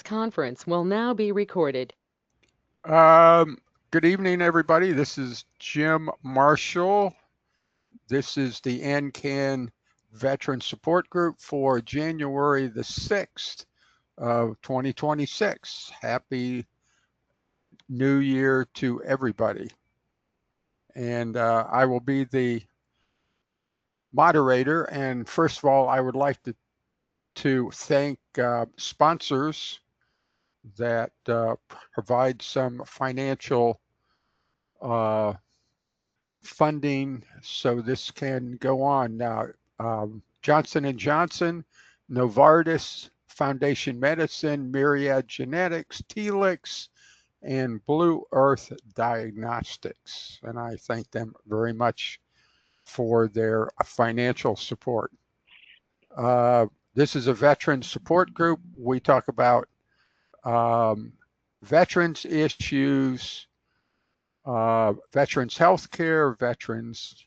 conference will now be recorded. Good evening, everybody. This is Jim Marshall. This is the AnCan Veteran Support Group for January the 6th of 2026. Happy New Year to everybody. And I will be the moderator. And first of all, I would like to thank sponsors that provide some financial funding so this can go on. Now, Johnson & Johnson, Novartis, Foundation Medicine, Myriad Genetics, Telix, and Blue Earth Diagnostics. And I thank them very much for their financial support. This is a veteran support group. We talk about veterans issues, veterans health care, veterans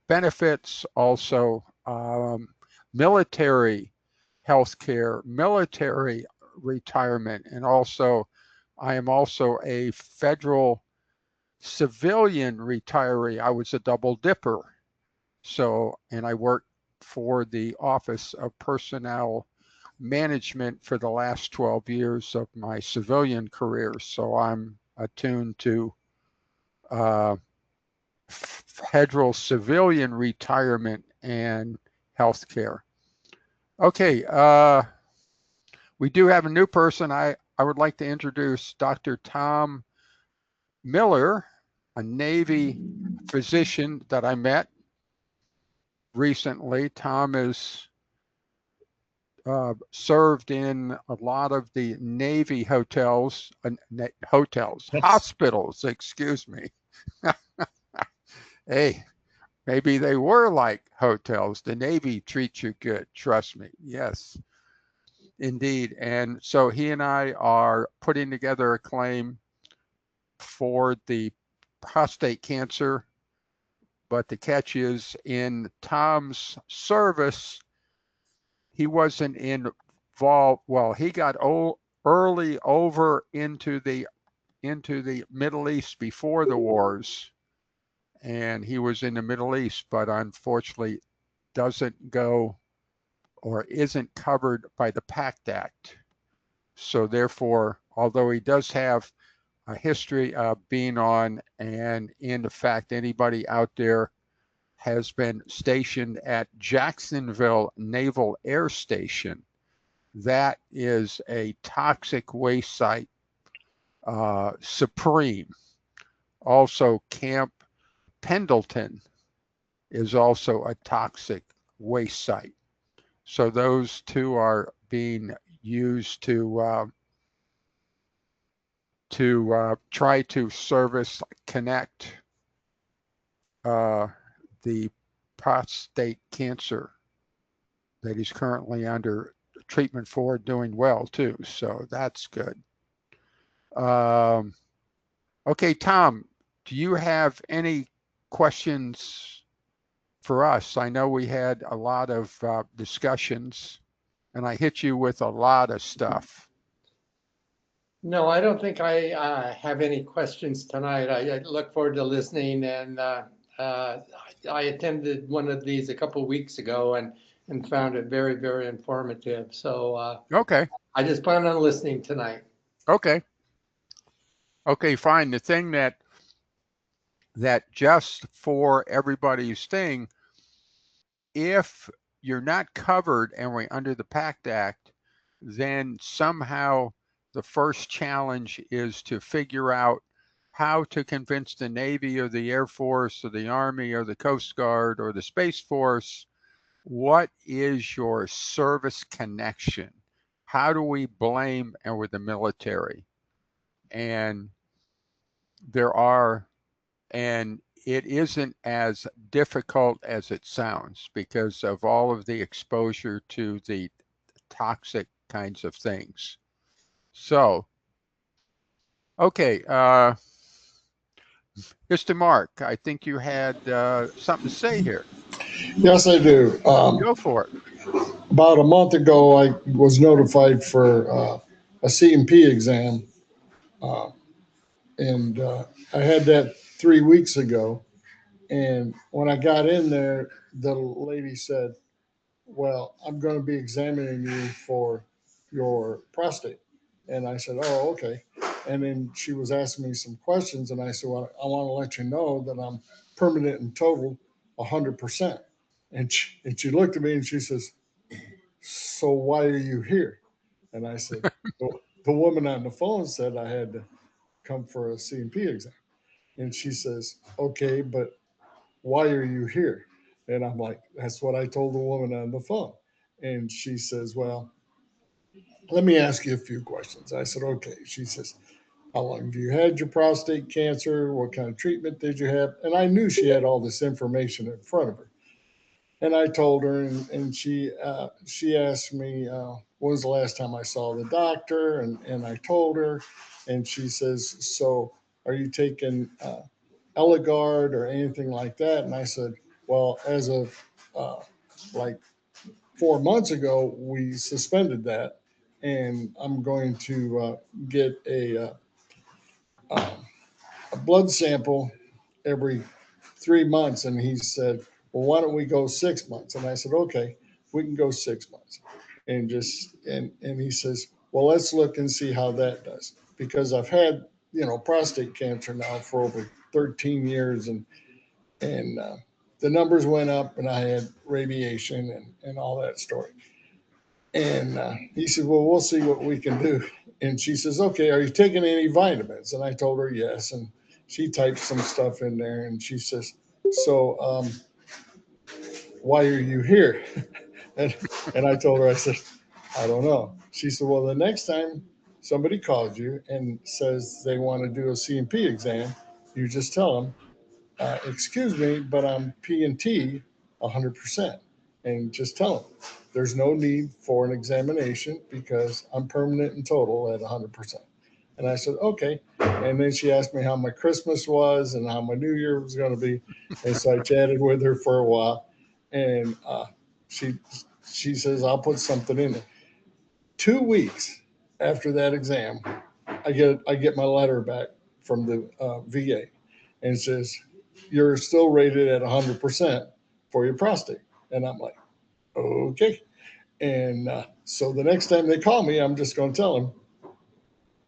benefits, also military health care, military retirement, and also I am also a federal civilian retiree. I was a double dipper. So, and I worked for the Office of Personnel Management for the last 12 years of my civilian career. So I'm attuned to federal civilian retirement and healthcare. Okay, we do have a new person. I would like to introduce Dr. Tom Miller, a Navy physician that I met recently. Tom is served in a lot of the Navy hospitals, excuse me. Hey, maybe they were like hotels. The Navy treats you good, trust me. Yes, indeed. And so he and I are putting together a claim for the prostate cancer. But the catch is, in Tom's service, he wasn't involved. Well, he got early over into the Middle East before the wars, and he was in the Middle East, but unfortunately doesn't go or isn't covered by the PACT Act. So therefore, although he does have a history of being on, and in fact, anybody out there has been stationed at Jacksonville Naval Air Station. That is a toxic waste site, supreme. Also, Camp Pendleton is also a toxic waste site. So those two are being used to try to connect the prostate cancer that he's currently under treatment for, doing well too. So that's good. Okay, Tom, do you have any questions for us? I know we had a lot of discussions, and I hit you with a lot of stuff. No, I don't think I have any questions tonight. I look forward to listening, and I attended one of these a couple of weeks ago and found it very, very informative. So okay, I just plan on listening tonight. Okay. Okay, fine. The thing that just for everybody's thing, if you're not covered and we're under the PACT Act, then somehow the first challenge is to figure out how to convince the Navy or the Air Force or the Army or the Coast Guard or the Space Force, what is your service connection? How do we blame and with the military? And it isn't as difficult as it sounds because of all of the exposure to the toxic kinds of things. So, okay, Mr. Mark, I think you had something to say here. Yes, I do. Go for it. About a month ago, I was notified for a C&P exam, uh, and I had that 3 weeks ago. And when I got in there, the lady said, "Well, I'm going to be examining you for your prostate." And I said, "Oh, okay." And then she was asking me some questions, and I said, "Well, I want to let you know that I'm permanent and total 100%." And she looked at me and she says, "So why are you here?" And I said, the woman on the phone said I had to come for a C&P exam. And she says, "Okay, but why are you here?" And I'm like, "That's what I told the woman on the phone." And she says, "Well, let me ask you a few questions." I said, "Okay." She says, "How long have you had your prostate cancer? What kind of treatment did you have?" And I knew she had all this information in front of her. And I told her, and she asked me, when was the last time I saw the doctor? And I told her, and she says, "So are you taking Eligard or anything like that?" And I said, "Well, as of uh, like 4 months ago, we suspended that, and I'm going to get um, a blood sample every 3 months." And he said, "Well, why don't we go 6 months?" And I said, "Okay, we can go 6 months." And he says, "Well, let's look and see how that does, because I've had prostate cancer now for over 13 years, and the numbers went up, and I had radiation and all that story." And he said, "Well, we'll see what we can do." And she says, "Okay, are you taking any vitamins?" And I told her yes. And she typed some stuff in there, and she says, "So, why are you here?" and, and I told her, I said, "I don't know." She said, "Well, the next time somebody calls you and says they want to do a C&P exam, you just tell them, excuse me, but I'm P&T 100%. And just tell them there's no need for an examination because I'm permanent and total at 100%. And I said, "Okay." And then she asked me how my Christmas was and how my New Year was going to be. And so I chatted with her for a while. And she, she says, "I'll put something in it." 2 weeks after that exam, I get my letter back from the VA, and it says, "You're still rated at 100% for your prostate." And I'm like, "Okay." And so the next time they call me, I'm just going to tell them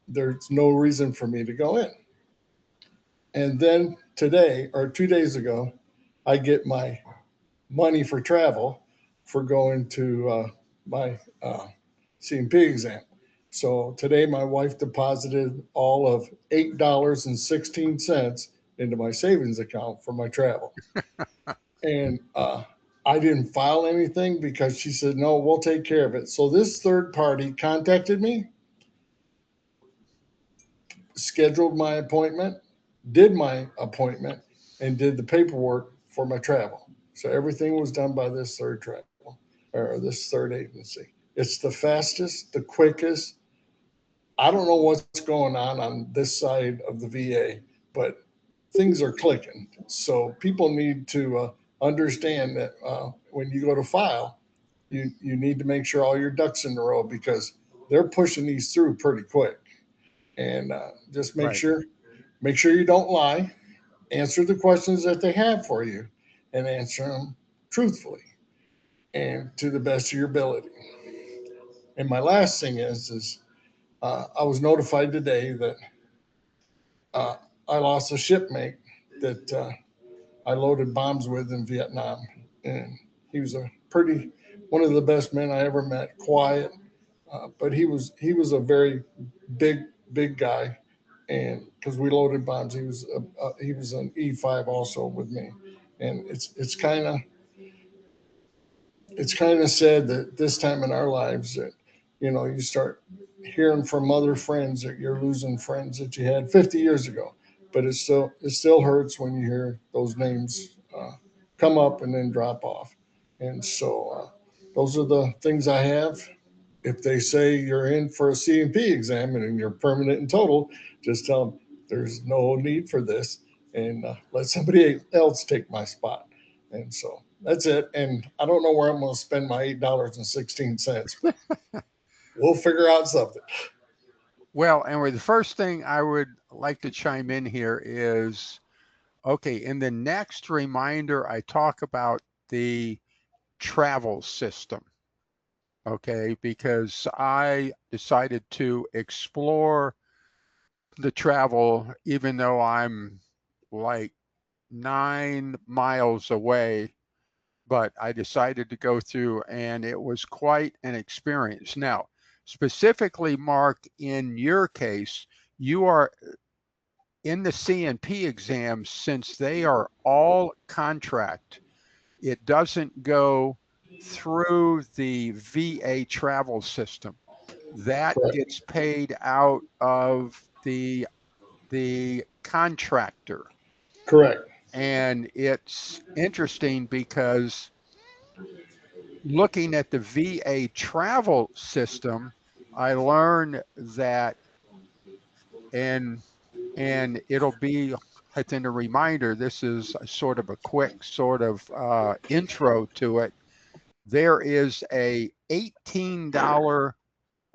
there's no reason for me to go in. And then today, or 2 days ago, I get my money for travel for going to my C&P exam. So today, my wife deposited all of $8.16 into my savings account for my travel. And I didn't file anything because she said, "No, we'll take care of it." So this third party contacted me, scheduled my appointment, did my appointment, and did the paperwork for my travel. So everything was done by this third travel, or this third agency. It's the fastest, the quickest. I don't know what's going on this side of the VA, but things are clicking. So people need to understand that when you go to file, you need to make sure all your ducks in a row, because they're pushing these through pretty quick. And just Right. make sure you don't lie. Answer the questions that they have for you, and answer them truthfully and to the best of your ability. And my last thing is I was notified today that uh, I lost a shipmate that I loaded bombs with in Vietnam, and he was a pretty one of the best men I ever met. Quiet, but he was a very big guy, and because we loaded bombs, he was an E5 also with me, and it's kind of sad that this time in our lives that you start hearing from other friends that you're losing friends that you had 50 years ago, but it still hurts when you hear those names come up and then drop off. And so those are the things I have. If they say you're in for a C&P exam and you're permanent and total, just tell them there's no need for this, and let somebody else take my spot. And so that's it. And I don't know where I'm going to spend my $8.16, but we'll figure out something. Well, and the first thing I would like to chime in here is, okay, in the next reminder, I talk about the travel system, okay, because I decided to explore the travel, even though I'm like 9 miles away, but I decided to go through, and it was quite an experience. Now, specifically, Mark, in your case, you are in the C&P exams, since they are all contract, it doesn't go through the VA travel system. That Correct. gets paid out of the contractor. Correct. And it's interesting because looking at the VA travel system, I learned that, and it'll be within a reminder, this is a sort of a quick sort of intro to it. There is a $18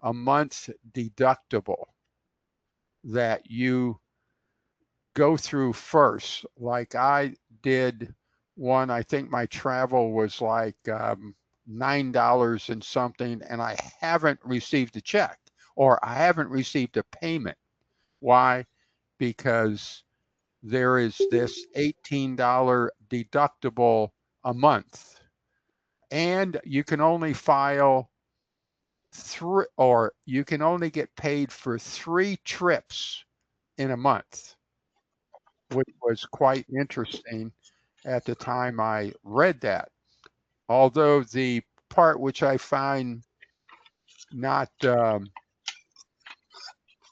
a month deductible that you go through first. Like I did one, I think my travel was like $9 and something, and I haven't received a check, or I haven't received a payment. Why? Because there is this $18 deductible a month, and you can only file three, or you can only get paid for 3 trips in a month, which was quite interesting at the time I read that. Although the part which I find not,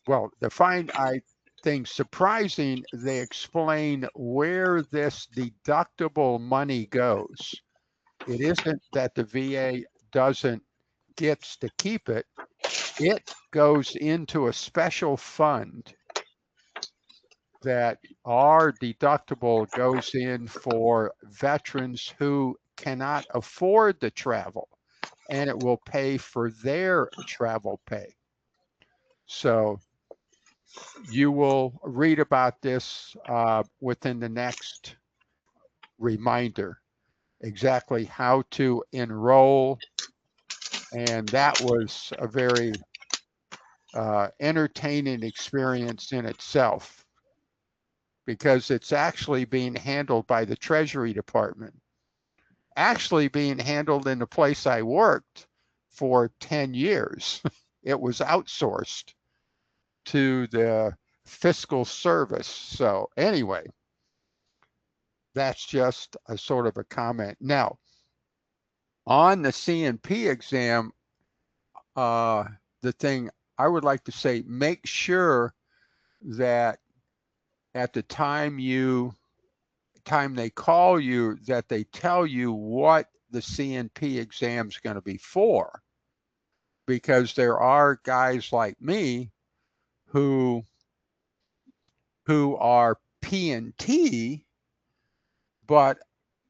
well, I think surprising, they explain where this deductible money goes. It isn't that the VA doesn't gets to keep it. It goes into a special fund that our deductible goes in for veterans who cannot afford the travel, and it will pay for their travel pay. So you will read about this within the next reminder, exactly how to enroll. And that was a very entertaining experience in itself, because it's actually being handled by the Treasury Department, actually being handled in the place I worked for 10 years. It was outsourced to the fiscal service. So anyway, that's just a sort of a comment. Now, on the C&P exam, the thing I would like to say, make sure that at the time they call you, that they tell you what the C&P exam is going to be for, because there are guys like me who are P&T, but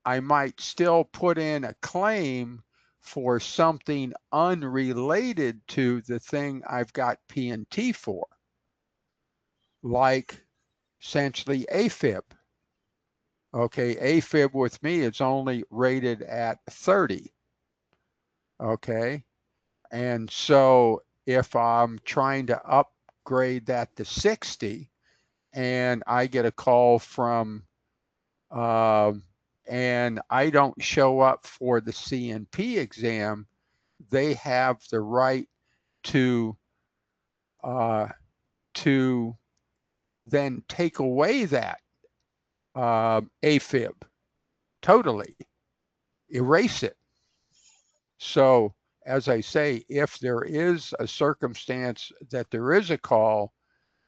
I might still put in a claim for something unrelated to the thing I've got P&T for, like essentially AFib. Okay, AFib with me is only rated at 30. Okay, and so if I'm trying to upgrade that to 60, and I get a call from, and I don't show up for the C&P exam, they have the right to to then take away that AFib totally, erase it. So, as I say, if there is a circumstance that there is a call,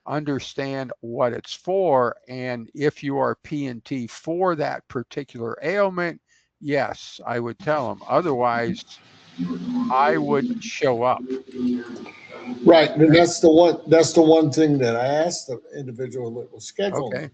understand what it's for, and if you are P&T for that particular ailment, yes, I would tell them. Otherwise, I wouldn't show up. Right, and that's the one thing that I asked the individual that was scheduling Okay, them,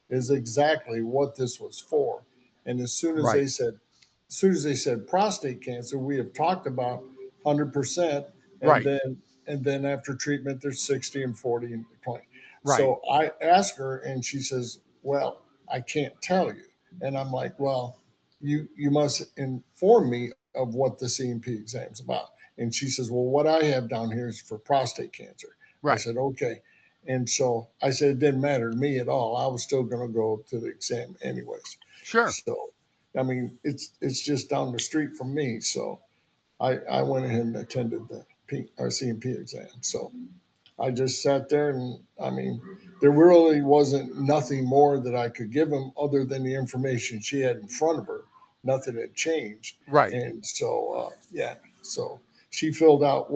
is exactly what this was for. And right. as soon as they said prostate cancer, we have talked about 100%, and Right. then and then after treatment, there's 60 and 40 and 20. Right. So I asked her, and she says, "Well, I can't tell you." And I'm like, "Well, you must inform me of what the C&P exam's about." And she says, "Well, what I have down here is for prostate cancer." I Right. said, "Okay." And so I said it didn't matter to me at all. I was still going to go to the exam anyways. Sure. So, I mean, it's just down the street from me. So I went ahead and attended the C&P exam. So I just sat there, and I mean, there really wasn't nothing more that I could give him other than the information she had in front of her. Nothing had changed. Right. And so, yeah, so she filled out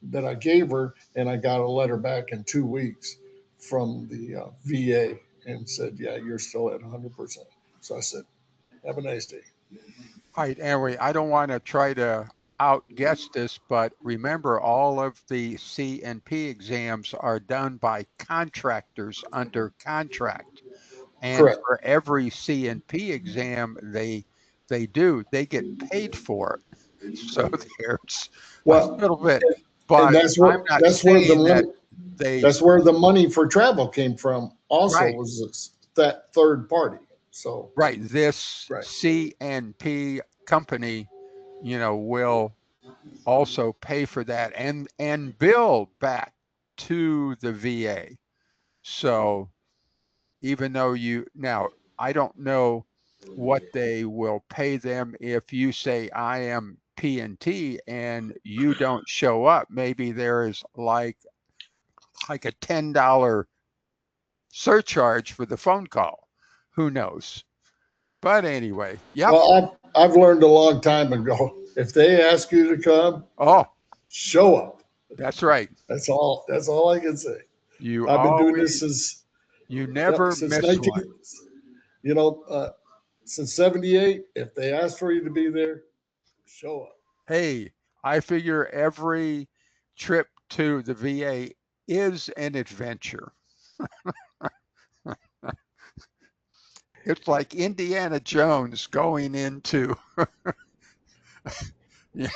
that I gave her, and I got a letter back in 2 weeks from the VA and said, "Yeah, you're still at 100%." So I said, "Have a nice day." All right, anyway, I don't want to try to outguess this, but remember, all of the C&P exams are done by contractors under contract. And Correct. for every C&P exam they do, they get paid for it. So there's a Well, little bit, and but that's I'm where not that's where the saying that money they, that's where the money for travel came from. Also, right, was that third party. So right, this right, C&P company, will also pay for that and bill back to the VA. So even though now I don't know what they will pay them if you say I am P&T and you don't show up. Maybe there is like a $10 surcharge for the phone call. Who knows? But anyway, yep. well, I've learned a long time ago. If they ask you to come, Oh, show up. that's right. That's all. That's all I can say. You I've been doing always, this since you yep, never since miss 19. one. You know, since '78. If they ask for you to be there, show up. Hey, I figure every trip to the VA is an adventure. It's like Indiana Jones going into, yeah,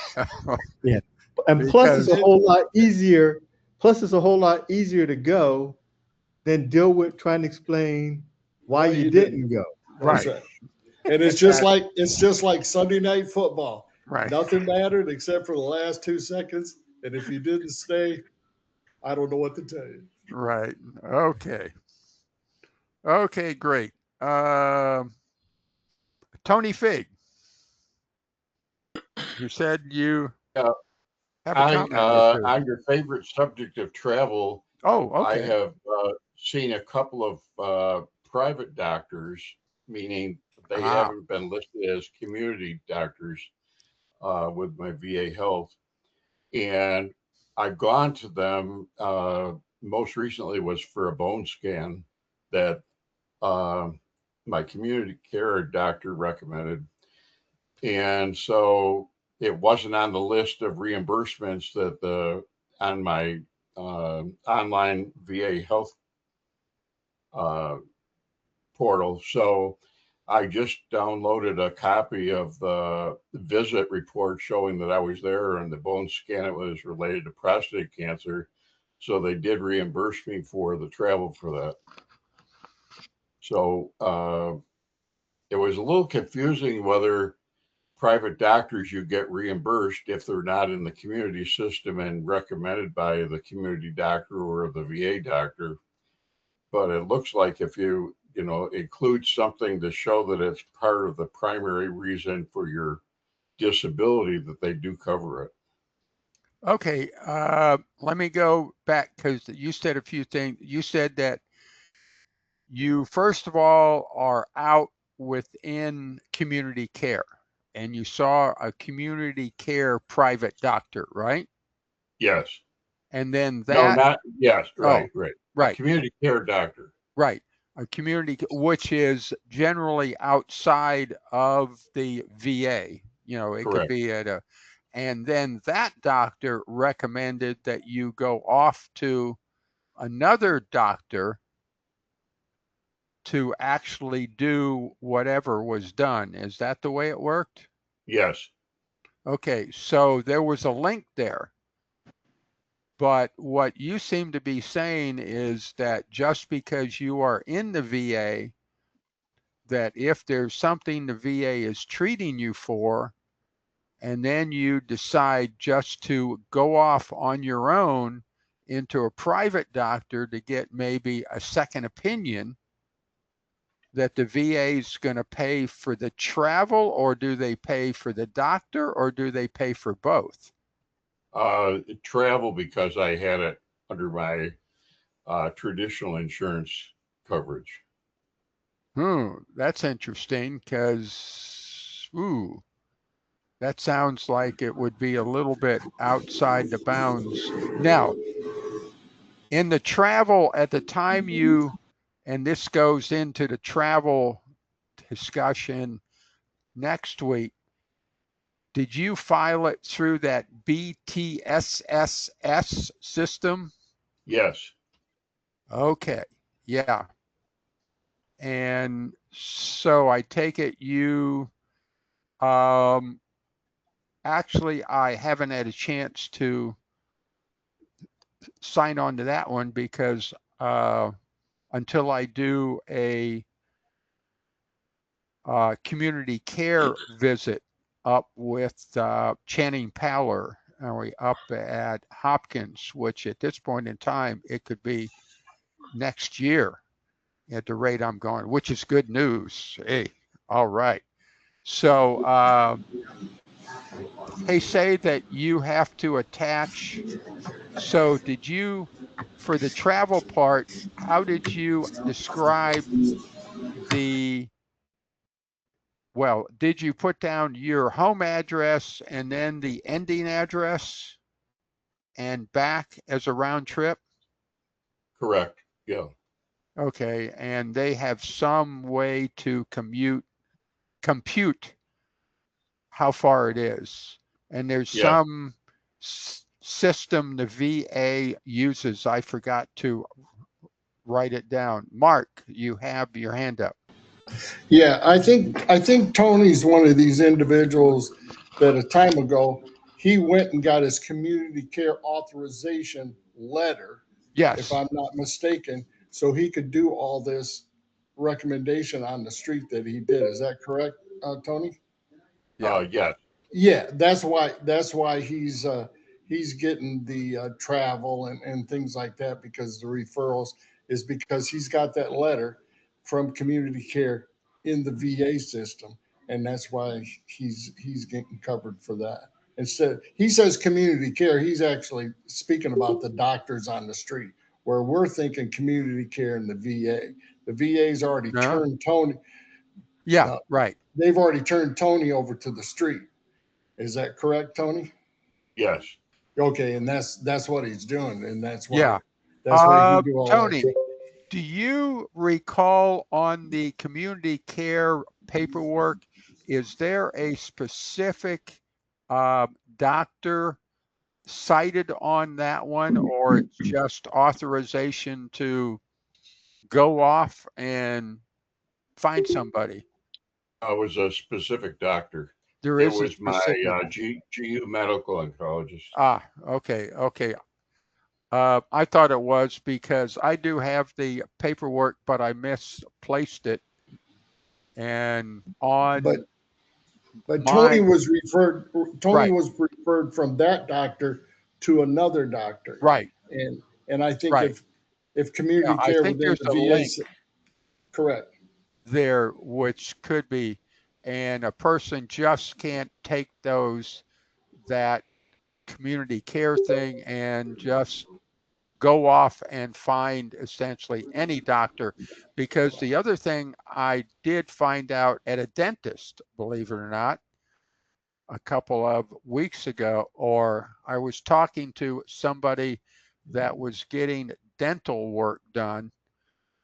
Yeah. And plus, it's because a whole lot easier. Plus, it's a whole lot easier to go than deal with trying to explain why you didn't go. That's right, right. And that, it's just like Sunday night football. right, Nothing mattered except for the last 2 seconds. And if you didn't stay, I don't know what to tell you. right. Okay, okay, great. Um, Tony Fig, you said you Yeah, have a comment or two. on your favorite subject of travel, Oh, I okay. have seen a couple of private doctors, meaning they Ah, haven't been listed as community doctors with my VA Health. And I've gone to them. Most recently was for a bone scan that uh, my community care doctor recommended. And so it wasn't on the list of reimbursements that on my online VA health uh, portal. So I just downloaded a copy of the visit report showing that I was there and the bone scan it was related to prostate cancer. So they did reimburse me for the travel for that. So it was a little confusing whether private doctors you get reimbursed if they're not in the community system and recommended by the community doctor or the VA doctor. But it looks like if you include something to show that it's part of the primary reason for your disability, that they do cover it. okay. Let me go back because you said a few things. You said that you, first of all, are out within community care and you saw a community care private doctor, right? Yes. And then No, that, not yes. oh, Right. A right, community care doctor. right. A community, which is generally outside of the VA. It could Correct. be and then that doctor recommended that you go off to another doctor to actually do whatever was done. Is that the way it worked? Yes. Okay, so there was a link there. But what you seem to be saying is that just because you are in the VA, that if there's something the VA is treating you for, and then you decide just to go off on your own into a private doctor to get maybe a second opinion, that the VA is going to pay for the travel, or do they pay for the doctor, or do they pay for both? Travel, because I had it under my traditional insurance coverage. That's interesting because, that sounds like it would be a little bit outside the bounds. Now, in the travel at the time you, and this goes into the travel discussion next week, did you file it through that BTSSS system? Yes. Okay, yeah. And so I take it you, actually, I haven't had a chance to sign on to that one because until I do a community care visit up with Channing Paller, and we up at Hopkins, which at this point in time, it could be next year at the rate I'm going, which is good news. Hey, all right. So they say that you have to attach. So did you, for the travel part, how did you describe the, well, did you put down your home address and then the ending address and back as a round trip? Correct. Yeah. Okay, and they have some way to compute how far it is. And there's Yeah. some system the VA uses. I forgot to write it down. Mark, you have your hand up. Yeah, I think Tony's one of these individuals that a time ago he went and got his community care authorization letter, if Yes. I'm not mistaken, so he could do all this recommendation on the street that he did. Is that correct, Tony? Yeah. Yes. Yeah, that's why he's getting the travel and things like that, because the referrals is because he's got that letter from community care in the VA system, and that's why he's getting covered for that. Instead, he says community care, he's actually speaking about the doctors on the street, where we're thinking community care in the VA. The VA's already No. turned Tony. Yeah. Uh, Right. they've already turned Tony over to the street. Is that correct, Tony? Yes. Okay, and that's what he's doing, and Yeah. that's why he do all that. Tony, do you recall on the community care paperwork, is there a specific doctor cited on that one, or it's just authorization to go off and find somebody? I was a specific doctor. There It is a was my specific. GU medical oncologist. Okay, okay. I thought it was because I do have the paperwork, but I misplaced it. And But on Tony my, was referred. Tony right, was referred from that doctor to another doctor, right, and I think right. if Yeah, community I care think within there's the a VA, link correct? there, which could be, and a person just can't take that community care thing and just go off and find essentially any doctor. Because the other thing I did find out at a dentist, believe it or not, a couple of weeks ago, or I was talking to somebody that was getting dental work done,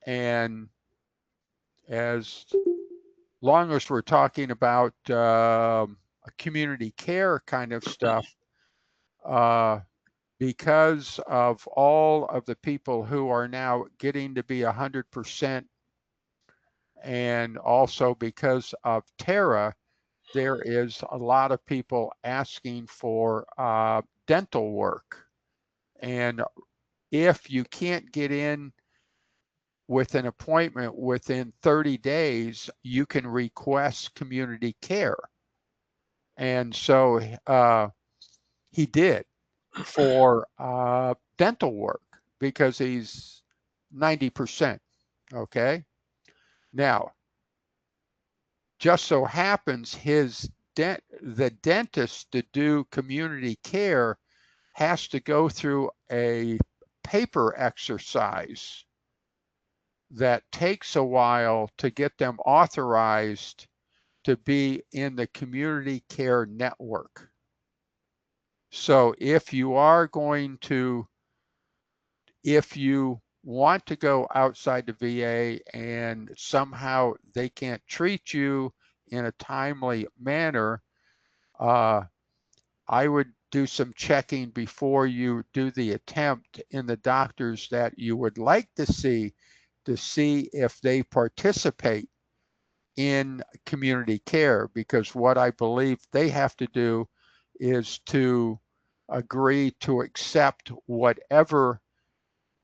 and as long as we're talking about community care kind of stuff, uh, because of all of the people who are now getting to be 100%, and also because of Terra, there is a lot of people asking for dental work. And if you can't get in with an appointment within 30 days, you can request community care. And so he did for dental work because he's 90%. Okay. Now, just so happens the dentist to do community care has to go through a paper exercise that takes a while to get them authorized to be in the community care network. So if you want to go outside the VA and somehow they can't treat you in a timely manner, I would do some checking before you do the attempt in the doctors that you would like to see if they participate in community care, because what I believe they have to do is to agree to accept whatever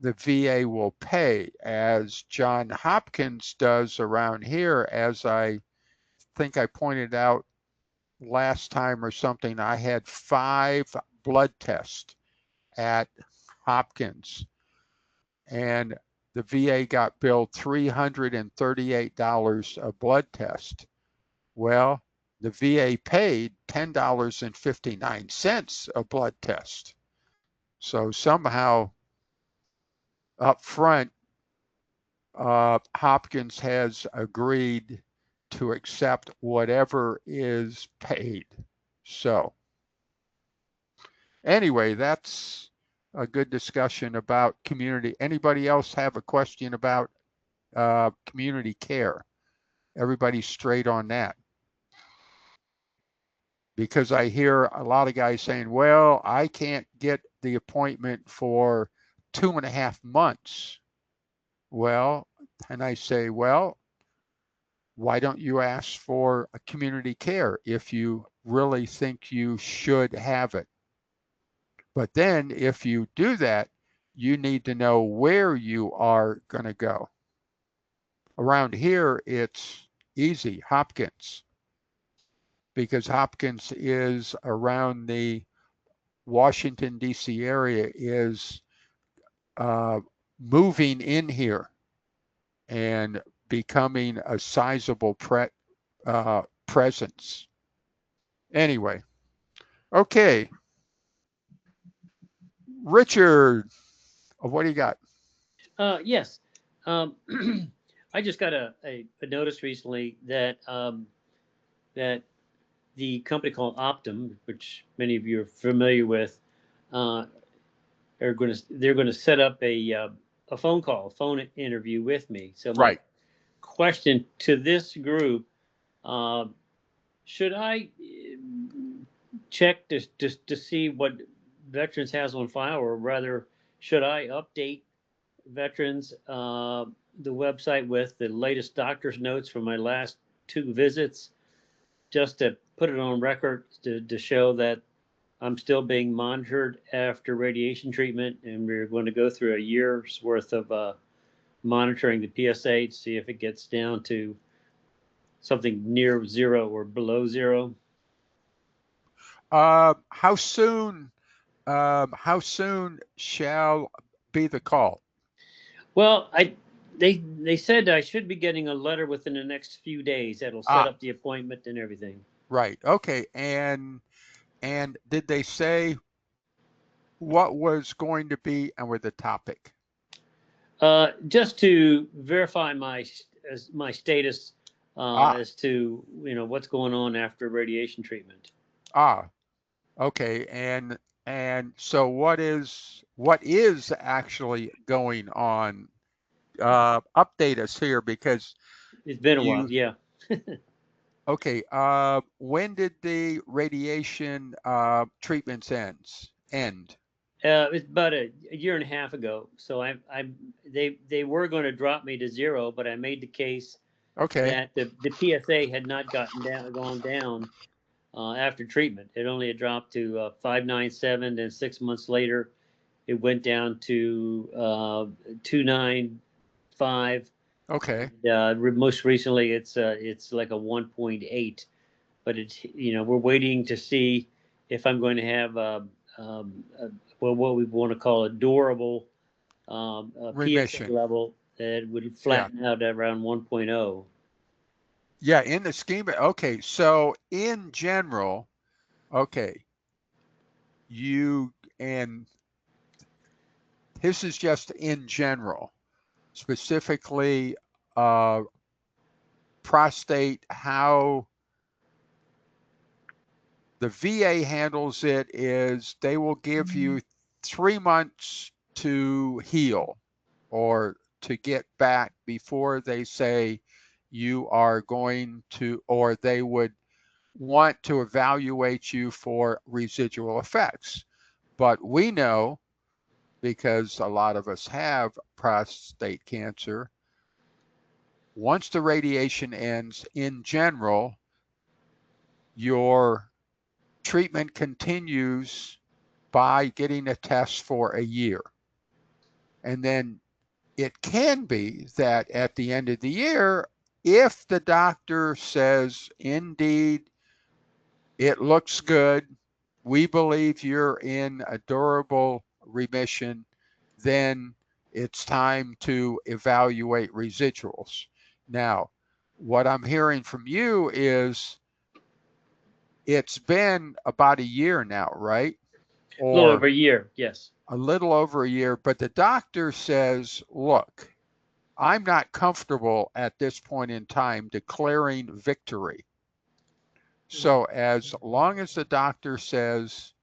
the VA will pay, as John Hopkins does around here. As I think I pointed out last time or something, I had 5 blood tests at Hopkins, and the VA got billed $338 a blood test. Well, the VA paid $10.59 a blood test. So somehow up front, Hopkins has agreed to accept whatever is paid. So anyway, that's a good discussion about community. Anybody else have a question about community care? Everybody's straight on that. Because I hear a lot of guys saying, well, I can't get the appointment for 2.5 months. Well, and I say, well, why don't you ask for a community care if you really think you should have it? But then if you do that, you need to know where you are going to go. Around here, it's easy, Hopkins, because Hopkins is around the Washington, D.C. area, is moving in here and becoming a sizable presence. Anyway, okay. Richard, what do you got? Yes. Um, I just got a notice recently that that the company called Optum, which many of you are familiar with, they're going to set up a phone interview with me. So my Right. question to this group: should I check to see what Veterans has on file, or rather, should I update Veterans the website with the latest doctor's notes from my last 2 visits, just to put it on record to show that I'm still being monitored after radiation treatment, and we're going to go through a year's worth of monitoring the PSA to see if it gets down to something near 0 or below 0. How soon shall be the call? Well, they said I should be getting a letter within the next few days that'll set up the appointment and everything. Right. Okay. And did they say what was going to be and with the topic? Just to verify my status as to what's going on after radiation treatment. Okay. And so what is actually going on? Update us here, because it's been a while. Yeah. Okay. When did the radiation treatments end? It's about a year and a half ago. So they were going to drop me to 0, but I made the case that the PSA had not gone down after treatment. It only had dropped to 597, and 6 months later, it went down to 295. Okay. Most recently, it's like a 1.8. But it's, we're waiting to see if I'm going to have well, what we want to call a durable a PSA Remission. level that would Yeah. flatten out at around 1.0. Yeah, in the scheme. Okay, so in general, okay, and this is just in general, specifically prostate, how the VA handles it is they will give you 3 months to heal or to get back before they say you are going to, or they would want to evaluate you for residual effects. But we know, because a lot of us have prostate cancer, once the radiation ends, in general, your treatment continues by getting a test for a year. And then it can be that at the end of the year, if the doctor says, indeed, it looks good, we believe you're in a durable remission, then it's time to evaluate residuals. Now, what I'm hearing from you is it's been about a year now, right? A little over Or a year, yes. a little over a year, but the doctor says, look, I'm not comfortable at this point in time declaring victory. So as long as the doctor says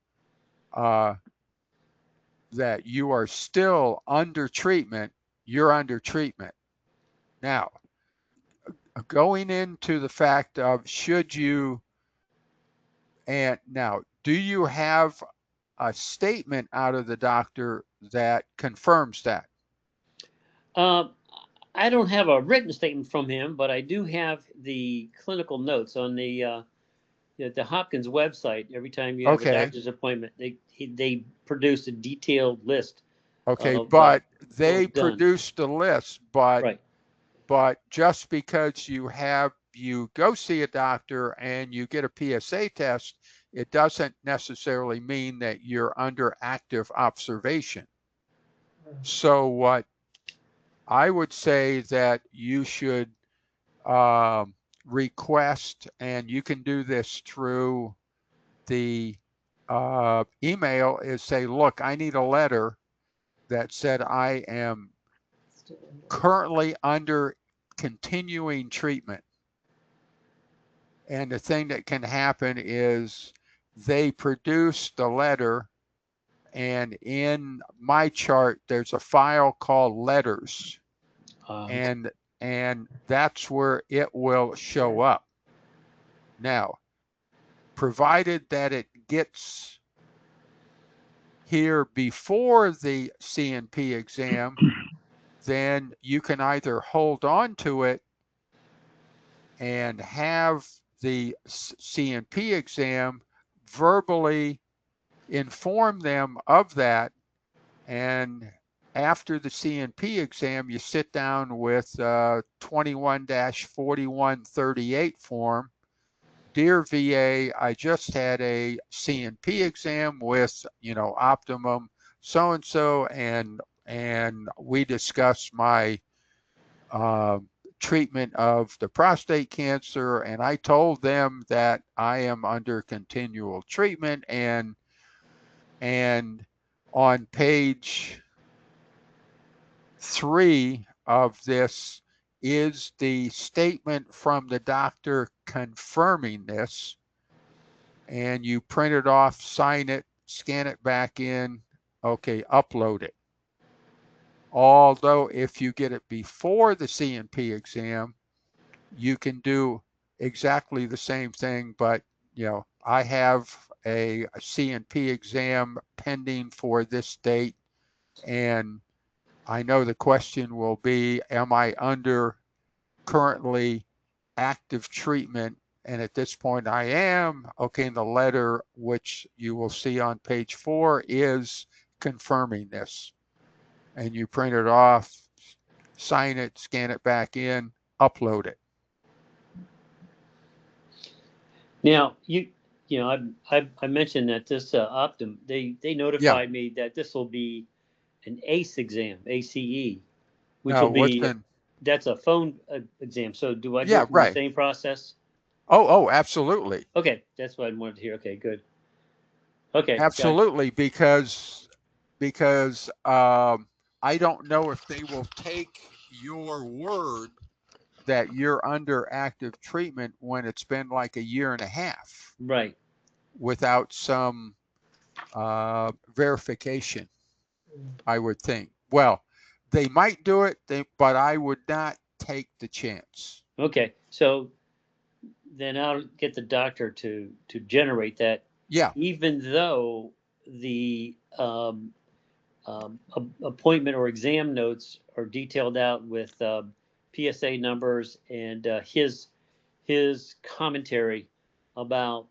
that you are still under treatment, you're under treatment. Now, going into the fact of should you, and now, do you have a statement out of the doctor that confirms that? Uh, I don't have a written statement from him, but I do have the clinical notes on the Hopkins website. Every time you have a Okay, doctor's appointment, they produce a detailed list okay, of but what they was done. produced a list, Right. but just because you go see a doctor and you get a PSA test, it doesn't necessarily mean that you're under active observation. So what I would say that you should request, and you can do this through the email, is say, look, I need a letter that said I am currently under continuing treatment. And the thing that can happen is they produce the letter, and in my chart, there's a file called letters, and that's where it will show up. Now, provided that it gets here before the C&P exam, then you can either hold on to it and have the C&P exam verbally inform them of that. And after the C&P exam, you sit down with 21-4138 form. Dear VA, I just had a C&P exam with, Optimum so-and-so, and we discussed my treatment of the prostate cancer, and I told them that I am under continual treatment, and on page 3 of this is the statement from the doctor confirming this, and you print it off, sign it, scan it back in, okay, upload it. Although if you get it before the C&P exam, you can do exactly the same thing, but I have a C&P exam pending for this date, and I know the question will be, am I under currently active treatment? And at this point I am. Okay, and the letter, which you will see on page 4, is confirming this. And you print it off, sign it, scan it back in, upload it. Now, I mentioned that this Optum, they notified me that this will be an ACE exam, ACE, which Now, will be, that's a phone exam. So do I go through the same process? Oh, absolutely. Okay, that's what I wanted to hear. Okay, good. Okay. Absolutely, because I don't know if they will take your word that you're under active treatment when it's been like a year and a half. Right. Without some verification, I would think. Well, they might do it, but I would not take the chance. Okay, so then I'll get the doctor to generate that. Yeah. Even though the appointment or exam notes are detailed out with PSA numbers and his commentary about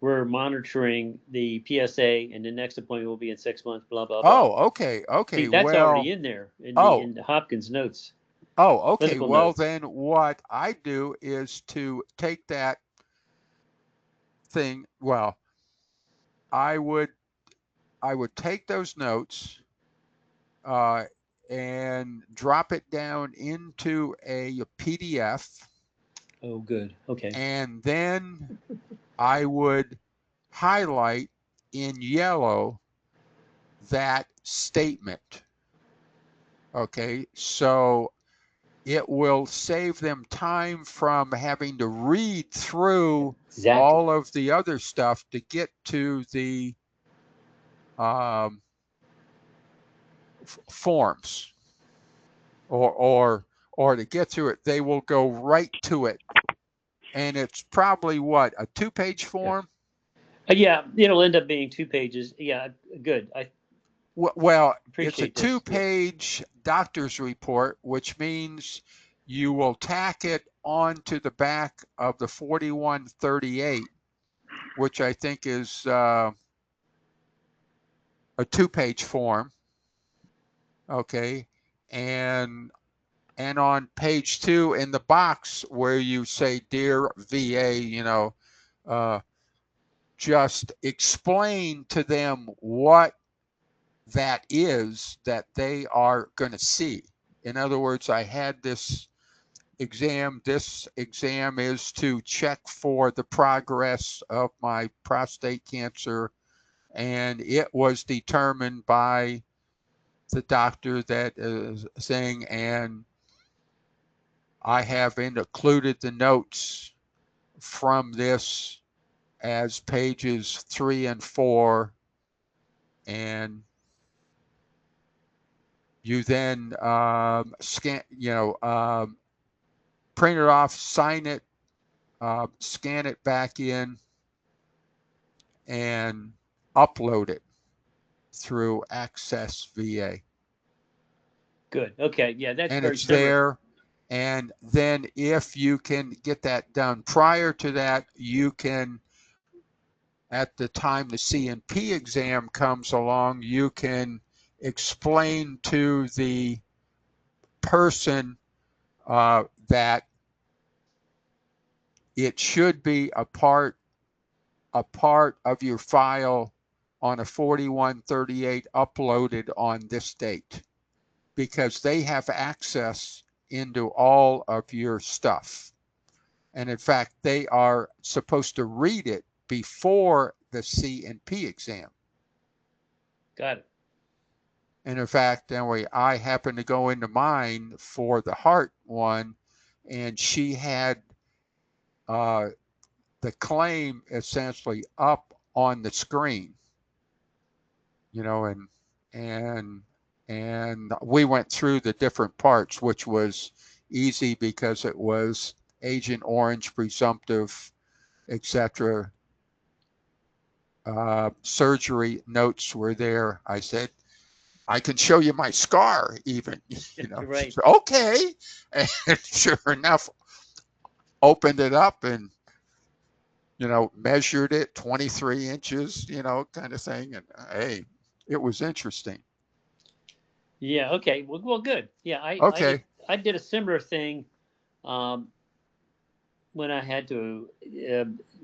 we're monitoring the PSA and the next appointment will be in 6 months, blah, blah, blah. Oh, okay. See, that's already in there in the Hopkins notes. Oh, okay. Clinical Well, notes. then what I do is to take that thing. Well, I would take those notes and drop it down into a PDF. Oh, good. Okay. And then I would highlight in yellow that statement. Okay, so it will save them time from having to read through all of the other stuff to get to the forms, or to get through it. They will go right to it, and it's probably what, a 2-page form. Yeah, it'll end up being 2 pages. Yeah, good. Well, it's a 2-page doctor's report, which means you will tack it onto the back of the 4138, which I think is a 2-page form. Okay. And on page 2 in the box where you say, "Dear VA," just explain to them what that is that they are going to see. In other words, I had this exam. This exam is to check for the progress of my prostate cancer, and it was determined by the doctor that is saying, and I have included the notes from this as pages 3 and 4, and you then scan, print it off, sign it, scan it back in, and upload it through Access VA. Good. Okay. Yeah, that's and very it's similar. there. And then if you can get that done prior to that, you can, at the time the C&P exam comes along, you can explain to the person that it should be a part of your file on a 4138 uploaded on this date, because they have access into all of your stuff. And in fact, they are supposed to read it before the C&P exam. Got it. And in fact, anyway, I happened to go into mine for the heart one, and she had the claim essentially up on the screen, and we went through the different parts, which was easy because it was Agent Orange, presumptive, etc. Surgery notes were there. I said, I can show you my scar even, Right. Said, okay. And sure enough, opened it up and, measured it 23 inches, kind of thing. And hey, it was interesting. Yeah. Okay. Well, good. Yeah. Okay. I did a similar thing when I had to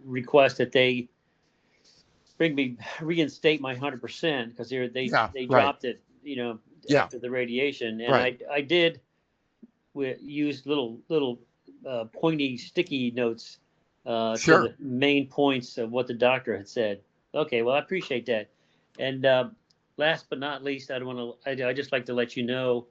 request that they reinstate my 100% because they Yeah, right. dropped it, Yeah, after the radiation, and right. I did use little pointy sticky notes to Sure. the main points of what the doctor had said. Okay, well I appreciate that, and last but not least, I don't want to. I just like to let you know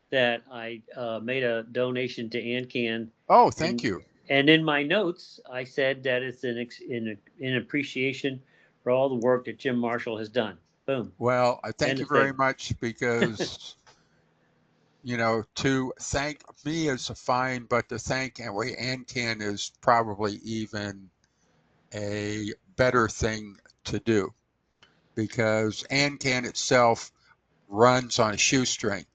that I made a donation to AnCan. Oh, thank and, you. And in my notes, I said that it's in appreciation for all the work that Jim Marshall has done. Boom. Well, I thank End you of very statement. much because, to thank me is fine, but to thank AnCan is probably even a better thing to do because AnCan itself runs on a shoestring.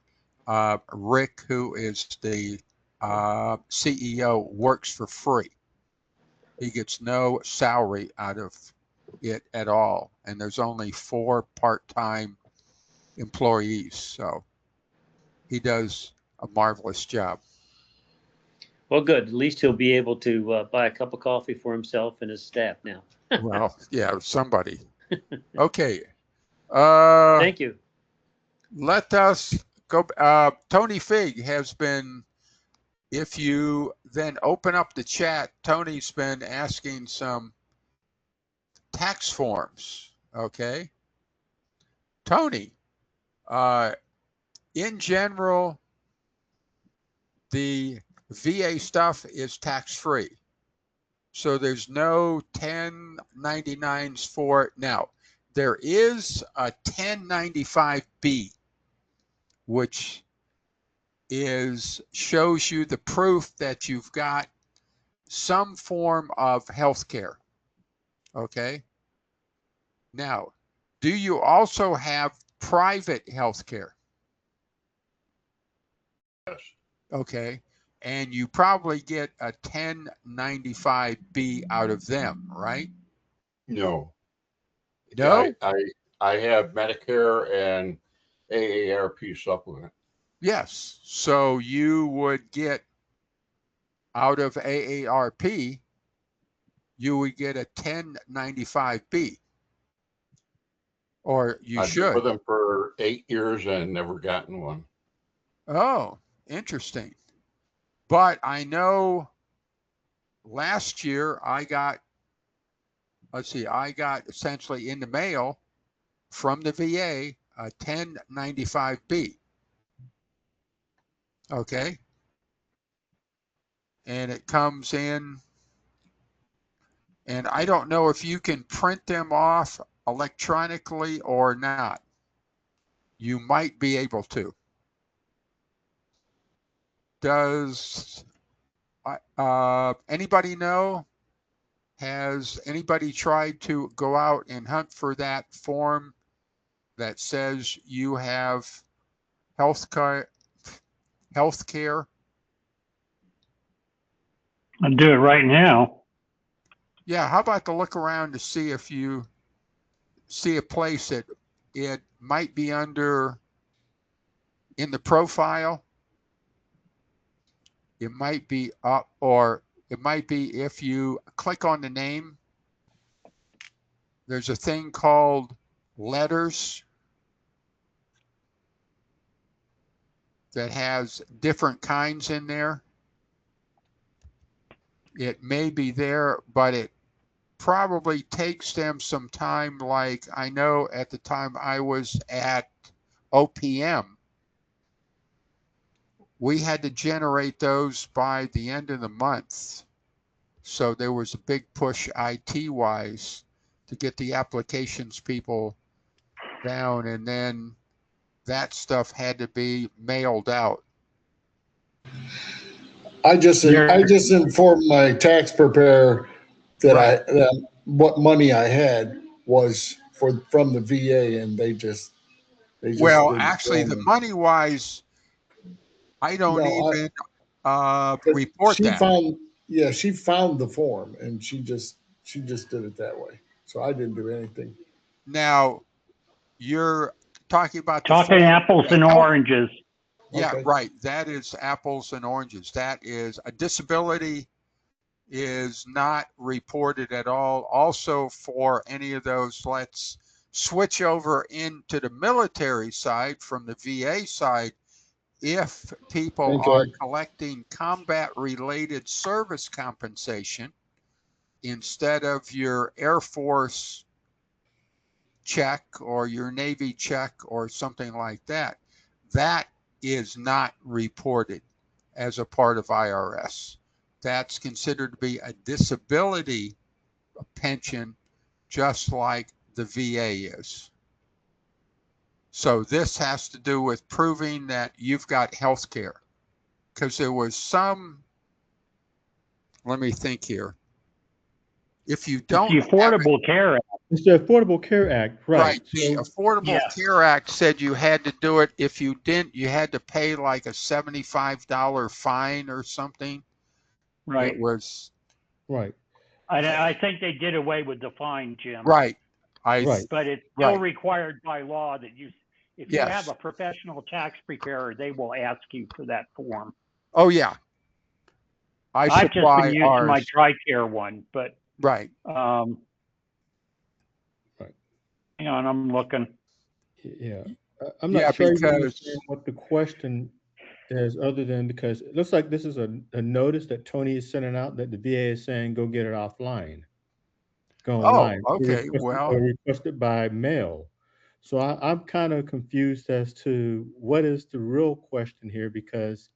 Rick, who is the CEO, works for free. He gets no salary out of it at all. And there's only 4 part-time employees. So he does a marvelous job. Well, good. At least he'll be able to buy a cup of coffee for himself and his staff now. Well, yeah, somebody. Okay. Thank you. Let us go. Tony Fig has been, if you then open up the chat, Tony's been asking some tax forms. Okay. Tony, in general, the VA stuff is tax-free. So there's no 1099s for it. Now, there is a 1095B, which shows you the proof that you've got some form of health care. Okay. Now, do you also have private health care? Yes. Okay. And you probably get a 1095B out of them, right? No. No? I have Medicare and AARP supplement. Yes. So you would get out of AARP, you would get a 1095B. Or you I've been should. with them for 8 years and never gotten one. Oh, interesting. But I know last year I got essentially in the mail from the VA a 1095B. Okay. And it comes in, and I don't know if you can print them off electronically or not. You might be able to. Does anybody know? Has anybody tried to go out and hunt for that form that says you have health care? I'll do it right now. Yeah, how about to look around to see if you see a place that it might be under in the profile. It might be up, or it might be if you click on the name, there's a thing called letters that has different kinds in there. It may be there, but it probably takes them some time. Like I know at the time I was at OPM, we had to generate those by the end of the month. So there was a big push IT-wise to get the applications people down, and then that stuff had to be mailed out. I just informed my tax preparer that Right. what money I had was from the VA, and they just Well, didn't actually, tell the me. money-wise, I don't No, even report she that. found, yeah, she found the form, and she she just did it that way. So I didn't do anything. Now, you're talking about the Talking form, apples the and health- oranges. Yeah, Okay. right. That is apples and oranges. That is a disability is not reported at all. Also, for any of those, let's switch over into the military side from the VA side. If people Okay. are collecting combat related service compensation instead of your Air Force check or your Navy check or something like that, that is not reported as a part of IRS. That's considered to be a disability pension, just like the VA is. So this has to do with proving that you've got health care. Because there was some, let me think here. If you It's don't the have it, Affordable Care Act. It's the Affordable Care Act, right? right, the So, Affordable Yeah. Care Act said you had to do it. If you didn't, you had to pay like a $75 fine or something. Right. It was, right, I think they did away with the fine, Jim. right. right. But it's still Right. required by law that if you Yes. have a professional tax preparer, they will ask you for that form. Oh, yeah. I've just supply been using my ours. TRICARE one, but Right. Right. hang on, I'm looking. Yeah. I'm Yeah, not sure you because- understand what the question is, other than because it looks like this is a notice that Tony is sending out that the VA is saying go get it offline. Go online. okay, well- Requested by mail. So I'm kind of confused as to what is the real question here, because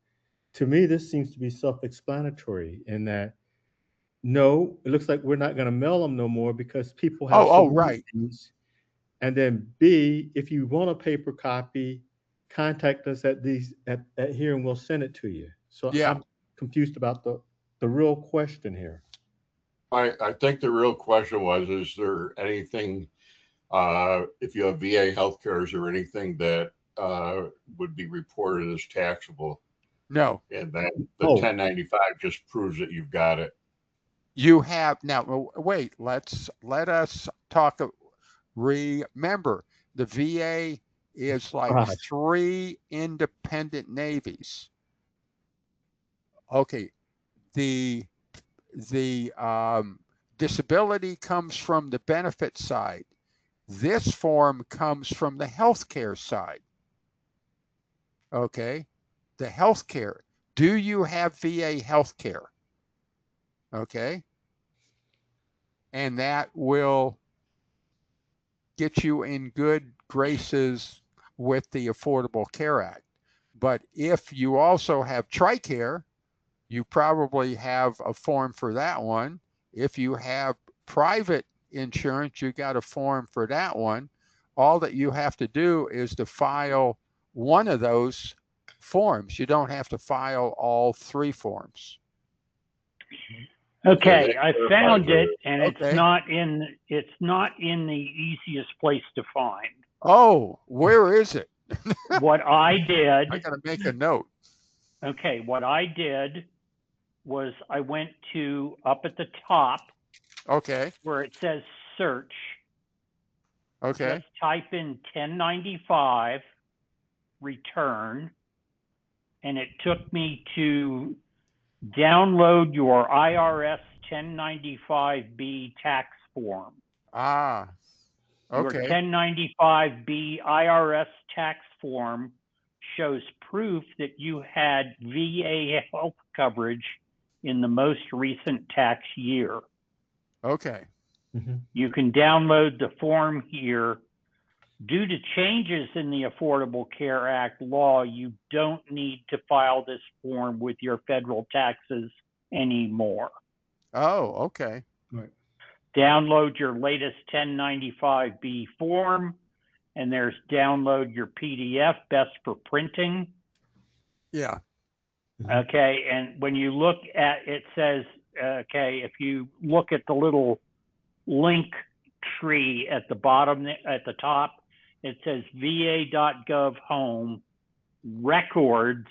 to me this seems to be self-explanatory in that no, it looks like we're not going to mail them no more because people have submitted right. these. And then B, if you want a paper copy, contact us at here and we'll send it to you. So Yeah. I'm confused about the real question here. I think the real question was, is there anything, if you have VA healthcare, is there anything that would be reported as taxable? No. And then the Oh. 1095 just proves that you've got it. You have now. Wait. Let us talk. Remember, the VA is like Right. 3 independent navies. Okay. The disability comes from the benefit side. This form comes from the healthcare side. Okay. The healthcare. Do you have VA healthcare? Okay. And that will get you in good graces with the Affordable Care Act. But if you also have TRICARE, you probably have a form for that one. If you have private insurance, you got a form for that one. All that you have to do is to file one of those forms. You don't have to file all 3 forms. Okay, I found it, and Okay. it's not in the easiest place to find. Oh, where is it? What I did, I got to make a note. okay, what I did was I went to up at the top Okay. where it says search. Okay. Just type in 1095 return, and it took me to download your IRS 1095B tax form. Ah. Okay. Your 1095B IRS tax form shows proof that you had VA health coverage in the most recent tax year. Okay. Mm-hmm. You can download the form here. Due to changes in the Affordable Care Act law, you don't need to file this form with your federal taxes anymore. Oh, okay. Right. Download your latest 1095B form, and there's download your PDF, best for printing. Yeah. Okay, and when you look at it says, okay, if you look at the little link tree at the bottom, at the top, it says va.gov home records,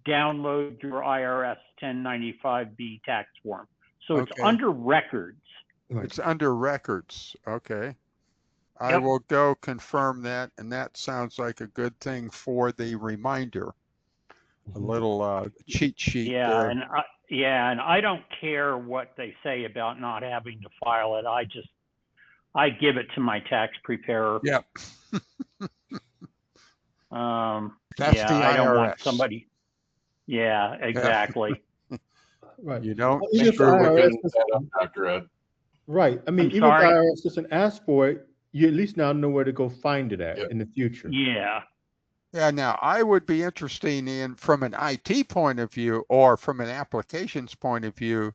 download your IRS 1095B tax form. So it's Okay. under records. It's under records. Okay. I Yep. will go confirm that, and that sounds like a good thing for the reminder. A little cheat sheet Yeah, there. and I don't care what they say about not having to file it. I give it to my tax preparer. Yep. That's Yeah, the I don't want IRS. somebody. Yeah, exactly. Right. You don't I mean, if Sure, we're IRS getting does- that up, Dr. Ed. right. I mean, I'm even sorry? if IRS doesn't ask for it, you at least now know where to go find it at Yep. in the future. Yeah. Yeah, now I would be interested in, from an IT point of view or from an applications point of view,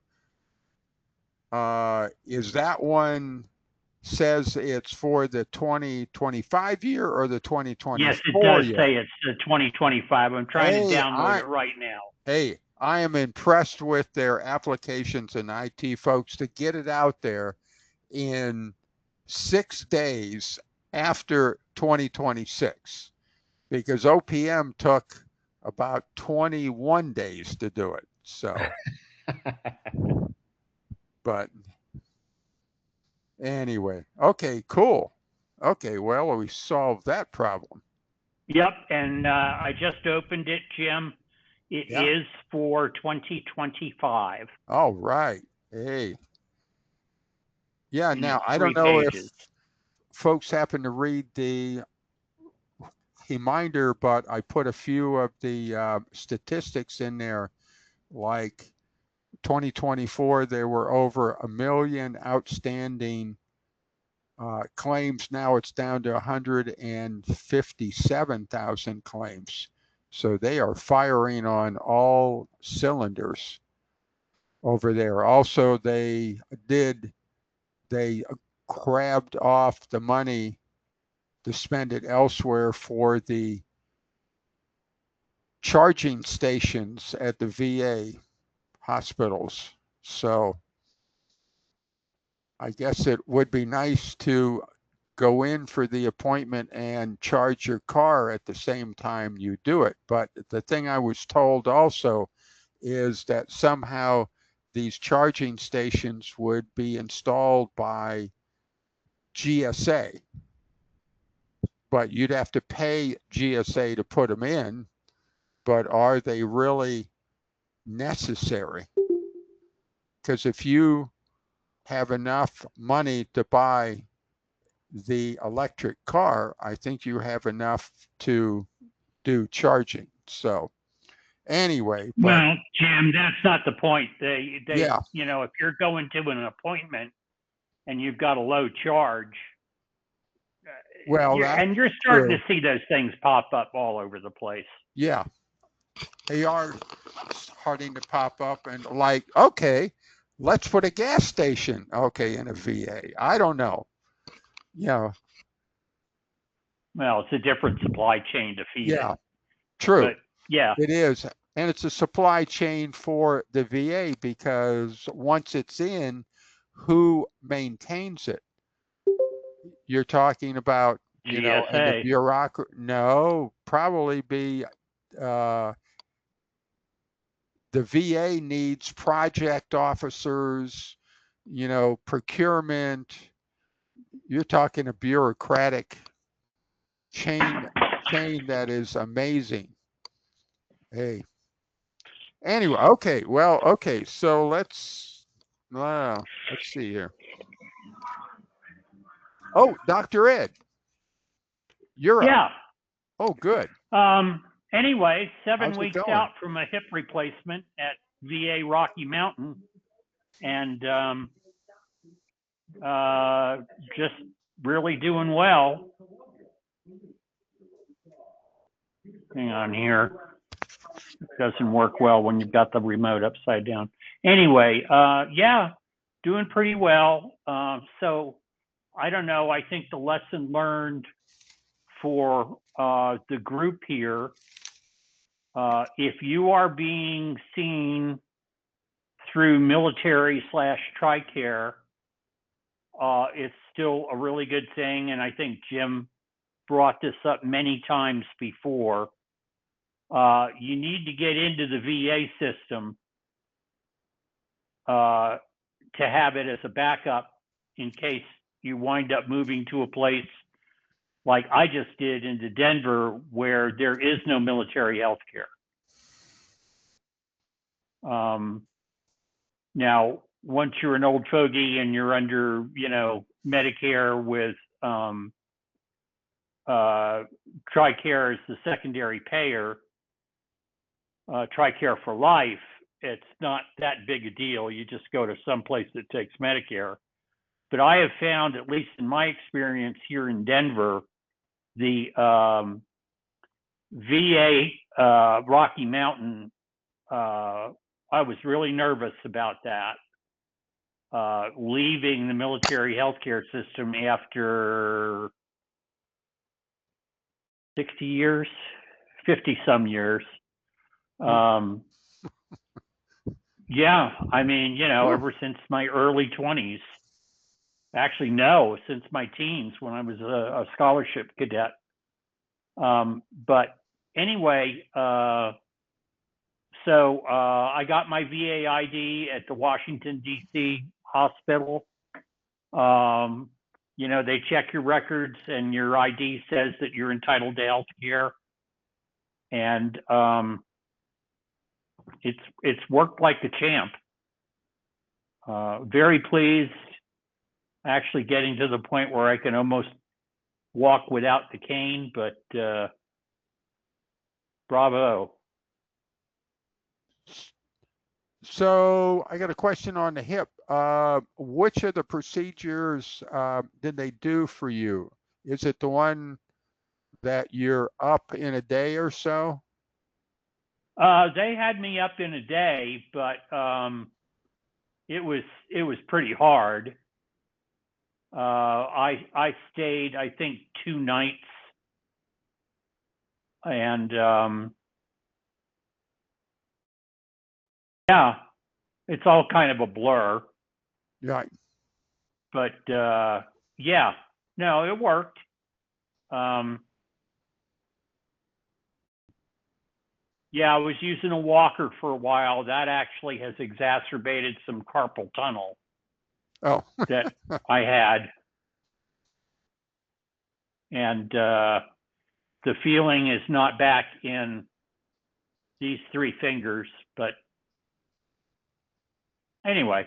is that one says it's for the 2025 year or the 2024 Yes, it does year? say it's the 2025. I'm trying to download it right now. Hey, I am impressed with their applications and IT folks to get it out there in 6 days after 2026, because OPM took about 21 days to do it. So, but anyway, okay, cool. Okay, well, we solved that problem. Yep, and I just opened it, Jim. It Yeah. is for 2025. All right. Hey. Yeah, And now it's I 3 don't know pages. if folks happen to read the reminder, but I put a few of the statistics in there. Like 2024, there were over 1 million outstanding claims. Now it's down to 157,000 claims. So they are firing on all cylinders over there. Also, they grabbed off the money to spend it elsewhere for the charging stations at the VA hospitals. So I guess it would be nice to go in for the appointment and charge your car at the same time you do it. But the thing I was told also is that somehow these charging stations would be installed by GSA, but you'd have to pay GSA to put them in. But are they really necessary? Because if you have enough money to buy the electric car, I think you have enough to do charging. So anyway, but Well, Jim, that's not the point. yeah, If you're going to an appointment and you've got a low charge, well, and you're starting to see those things pop up all over the place. Yeah, they are starting to pop up, and like, okay, let's put a gas station, okay, in a VA. I don't know. Yeah, Well, it's a different supply chain to feed yeah, it. true. But yeah, It is. And it's a supply chain for the VA, because once it's in, who maintains it? You're talking about, in the GSA. bureaucracy. No, probably be the VA needs project officers, procurement. You're talking a bureaucratic chain that is amazing. Hey. Anyway, okay. Well, okay. So let's see here. Oh, Dr. Ed, you're up. Yeah. Oh, good. Anyway, 7 How's it weeks going? out from a hip replacement at VA Rocky Mountain, and just really doing well. Hang on here. It doesn't work well when you've got the remote upside down. Anyway, yeah, doing pretty well. So I don't know. I think the lesson learned for the group here, if you are being seen through military/TRICARE, it's still a really good thing. And I think Jim brought this up many times before. You need to get into the VA system to have it as a backup in case you wind up moving to a place like I just did into Denver, where there is no military health care. Now, once you're an old fogey and you're under, Medicare with TRICARE as the secondary payer, TRICARE for life, it's not that big a deal. You just go to some place that takes Medicare. But I have found, at least in my experience here in Denver, the VA Rocky Mountain, I was really nervous about that, leaving the military healthcare system after 60 years, 50 some years. Yeah, I mean, ever since my early 20s, actually, no, since my teens when I was a scholarship cadet. But anyway, so I got my VA ID at the Washington, D.C. hospital. They check your records and your ID says that you're entitled to health care. And it's worked like a champ. Very pleased, actually getting to the point where I can almost walk without the cane, but bravo. So I got a question on the hip. Which of the procedures did they do for you? Is it the one that you're up in a day or so? They had me up in a day, but it was pretty hard. I stayed, I think, 2 nights, and yeah, it's all kind of a blur. Right. But yeah, no, it worked. Yeah, I was using a walker for a while. That actually has exacerbated some carpal tunnel Oh. that I had. And the feeling is not back in these 3 fingers, but anyway.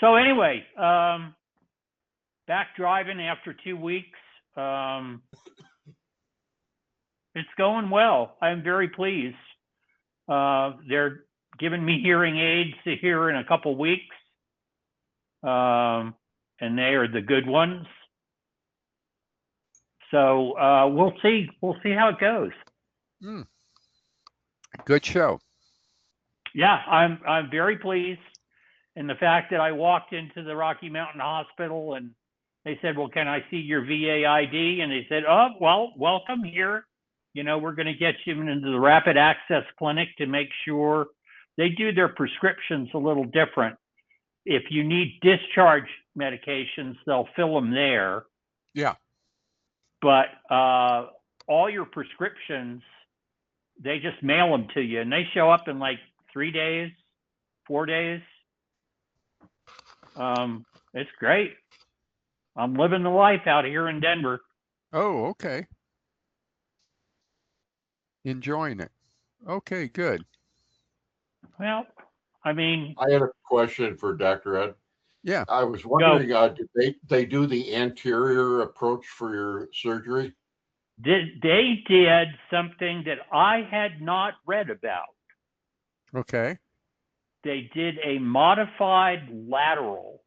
So anyway, back driving after 2 weeks. It's going well. I'm very pleased. They're giving me hearing aids here in a couple weeks. And they are the good ones. So we'll see. We'll see how it goes. Good show. Yeah, I'm very pleased. And the fact that I walked into the Rocky Mountain Hospital and they said, well, can I see your VA ID? And they said, oh, well, welcome here. We're going to get you into the rapid access clinic to make sure. They do their prescriptions a little different. If you need discharge medications, they'll fill them there. Yeah. But all your prescriptions, they just mail them to you, and they show up in like 3 days, 4 days. It's great. I'm living the life out here in Denver. Oh, okay. Enjoying it. Okay, good. Well, I mean, I had a question for Dr. Ed. Yeah. I was wondering, did they do the anterior approach for your surgery? They did something that I had not read about. Okay. They did a modified lateral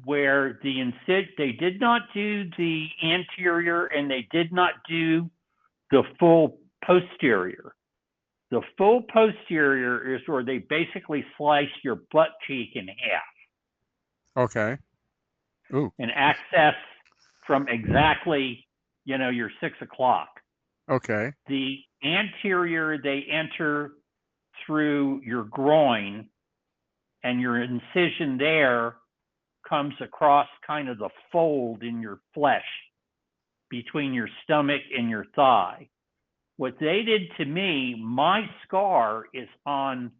where they did not do the anterior and they did not do the full posterior. The full posterior is where they basically slice your butt cheek in half. Okay. Ooh. And access from exactly, your 6 o'clock. Okay. The anterior, they enter through your groin, and your incision there comes across kind of the fold in your flesh between your stomach and your thigh. What they did to me, my scar is on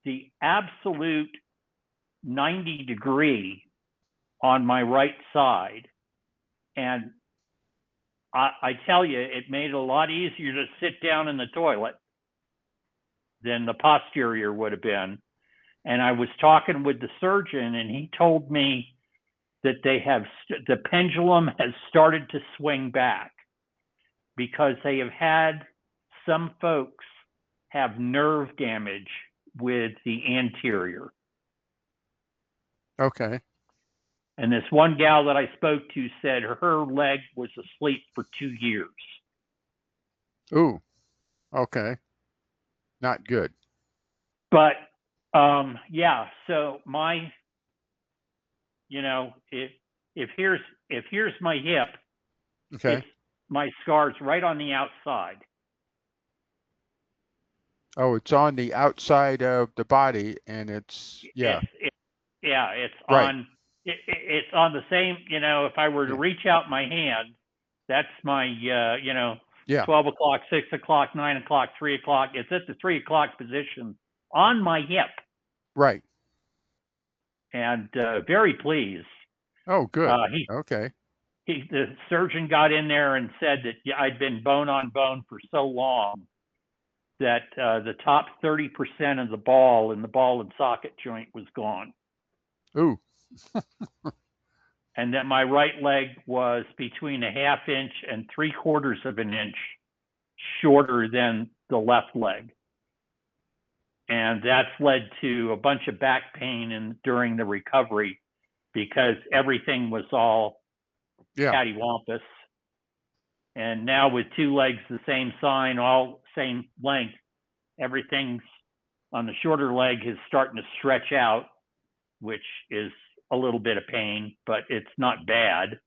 the absolute 90-degree on my right side. And I tell you, it made it a lot easier to sit down in the toilet than the posterior would have been. And I was talking with the surgeon, and he told me that the pendulum has started to swing back because they have had some folks have nerve damage with the anterior. Okay. And this one gal that I spoke to said her leg was asleep for 2 years. Ooh. Okay. Not good. But yeah, so my, you know, if here's my hip, Okay. it's my scar's right on the outside. Oh, it's on the outside of the body, and it's yeah. It's Right. on. It's on the same. You know, if I were to Yeah. reach out my hand, that's my. You know, Yeah. 12 o'clock, 6 o'clock, 9 o'clock, 3 o'clock. It's at the 3 o'clock position on my hip, Right. and very pleased. Oh, good. The Okay. surgeon got in there and said that I'd been bone on bone for so long that the top 30% of the ball in the ball and socket joint was gone. Ooh. And that my right leg was between a 1/2 inch and 3/4 of an inch shorter than the left leg. And that's led to a bunch of back pain during the recovery because everything was all cattywampus. And now with 2 legs the same size, all same length, everything's on the shorter leg is starting to stretch out, which is a little bit of pain, but it's not bad.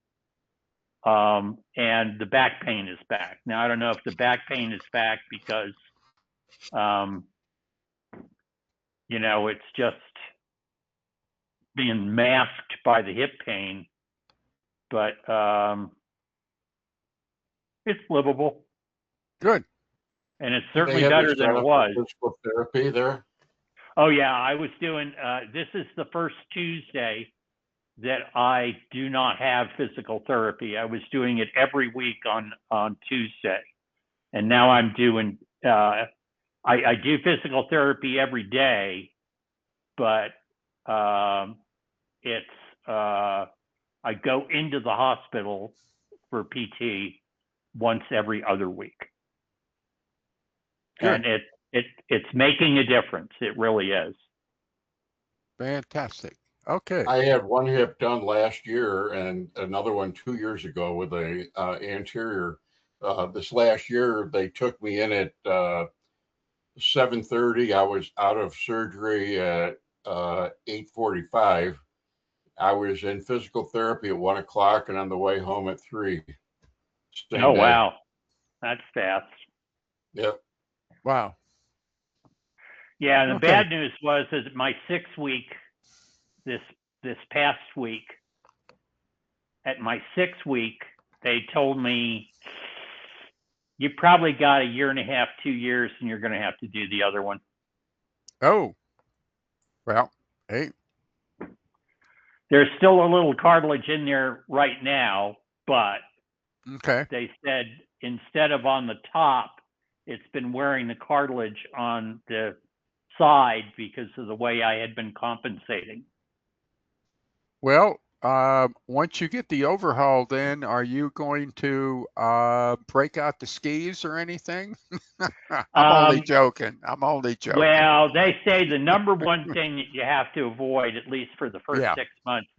And the back pain is back. Now, I don't know if the back pain is back because, you know, it's just being masked by the hip pain, but it's livable. Good. And it's certainly better than it was. Physical therapy there. Oh yeah, I was doing. This is the first Tuesday that I do not have physical therapy. I was doing it every week on Tuesday, and now I'm doing. I do physical therapy every day, but it's. I go into the hospital for PT once every other week. Good. And it's making a difference. It really is. Fantastic. Okay. I had one hip done last year and another one 2 years ago with a anterior. This last year, they took me in at 7:30. I was out of surgery at 8:45. I was in physical therapy at 1 o'clock and on the way home at 3. Oh, wow. That's fast. Yep. Wow. Yeah, and the bad news was that my 6th week, this past week, at my 6th week, they told me, you probably got 1.5 years, 2 years, and you're going to have to do the other one. Oh. Well, hey. There's still a little cartilage in there right now, but they said instead of on the top, it's been wearing the cartilage on the side because of the way I had been compensating. Well, once you get the overhaul, then are you going to break out the skis or anything? I'm only joking. Well, they say the number one thing that you have to avoid, at least for the first 6 months,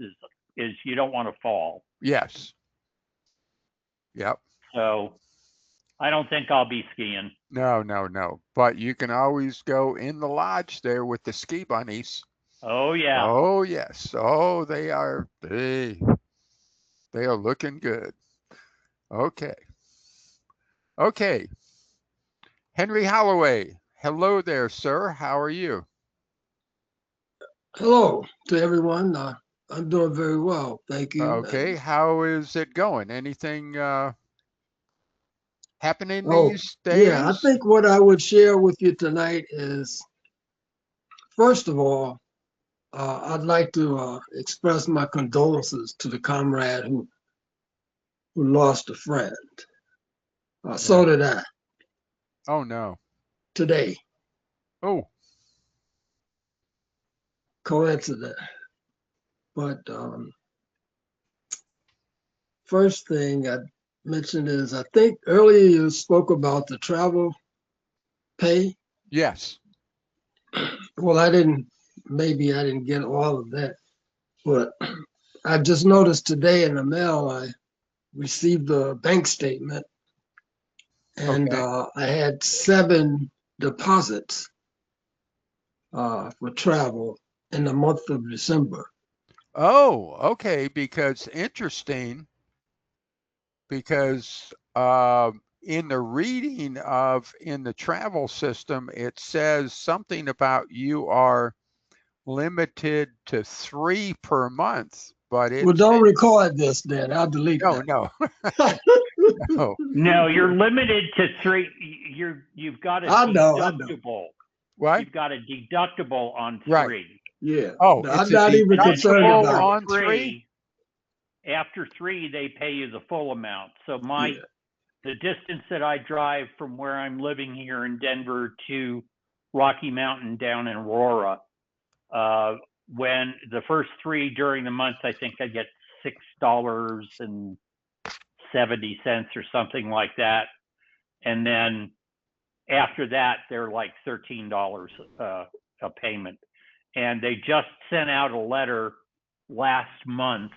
is you don't want to fall. Yes. Yep. So I don't think I'll be skiing. No. But you can always go in the lodge there with the ski bunnies. Oh yeah. Oh yes. Oh, they are looking good. Okay. Henry Holloway. Hello there, sir. How are you? Hello to everyone. I'm doing very well. Thank you. Okay. How is it going? Anything happening these days? Yeah, I think what I would share with you tonight is First of all, I'd like to express my condolences to the comrade who lost a friend. So did I Oh no. today. Oh, Coincidence. But first thing I mentioned is I think earlier you spoke about the travel pay. yes. Well, maybe I didn't get all of that, but I just noticed today in the mail I received a bank statement and Okay. I had 7 deposits for travel in the month of December. Oh, okay. Because interesting, because in the reading of in the travel system, it says something about you are limited to 3 per month, but Well, it's don't record this then. I'll delete no, that. no, no. No, you're limited to 3. You've got a I know. deductible. What? You've got a deductible on Right. 3. Yeah. Oh, I'm it's a not even And then when concerned you deductible about hit it. on 3? after 3, they pay you the full amount. So Yeah. the distance that I drive from where I'm living here in Denver to Rocky Mountain down in Aurora, when the first 3 during the month, I think I get $6.70 or something like that. And then after that, they're like $13 a payment. And they just sent out a letter last month,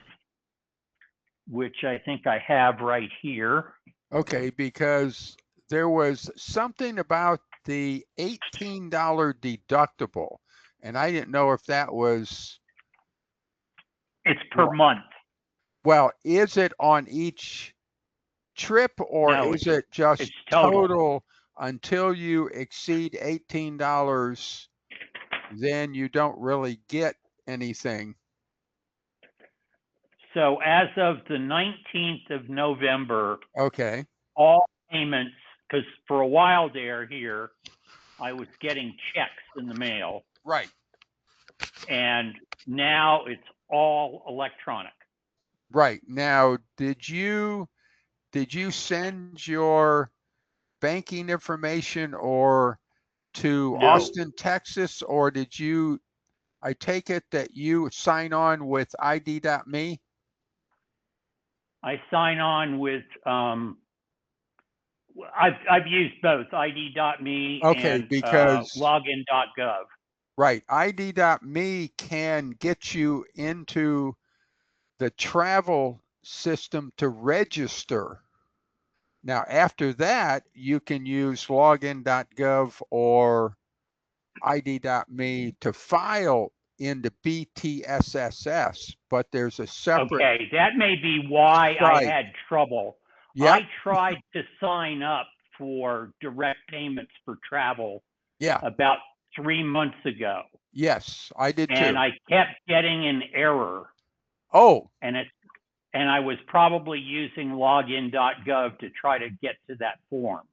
which I think I have right here. Okay, because there was something about the $18 deductible, and I didn't know if that was, It's per month. well, is it on each trip or No, is it just it's total. total until you exceed $18, then you don't really get anything? So as of the 19th of November, Okay, all payments, because for a while here, I was getting checks in the mail, right, and now it's all electronic. right. Now, did you send your banking information or to No, Austin, Texas, or did you, I take it that you sign on with ID.me? I sign on with, I've used both ID.me Okay, and because, login.gov. right, ID.me can get you into the travel system to register. Now, after that, you can use login.gov or ID.me to file into BTSSS, but there's a separate, Okay, that may be why I right, had trouble. yep, I tried to sign up for direct payments for travel yeah, about 3 months ago, yes, I did and too. I kept getting an error, Oh, and I was probably using login.gov to try to get to that form.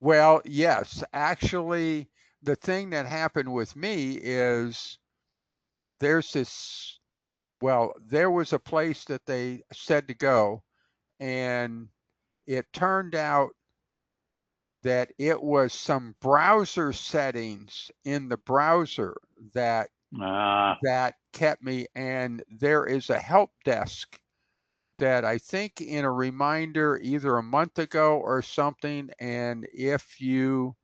well, yes, actually, the thing that happened with me is there's this, well, there was a place that they said to go, and it turned out that it was some browser settings in the browser that kept me, and there is a help desk that I think in a reminder either a month ago or something, and if you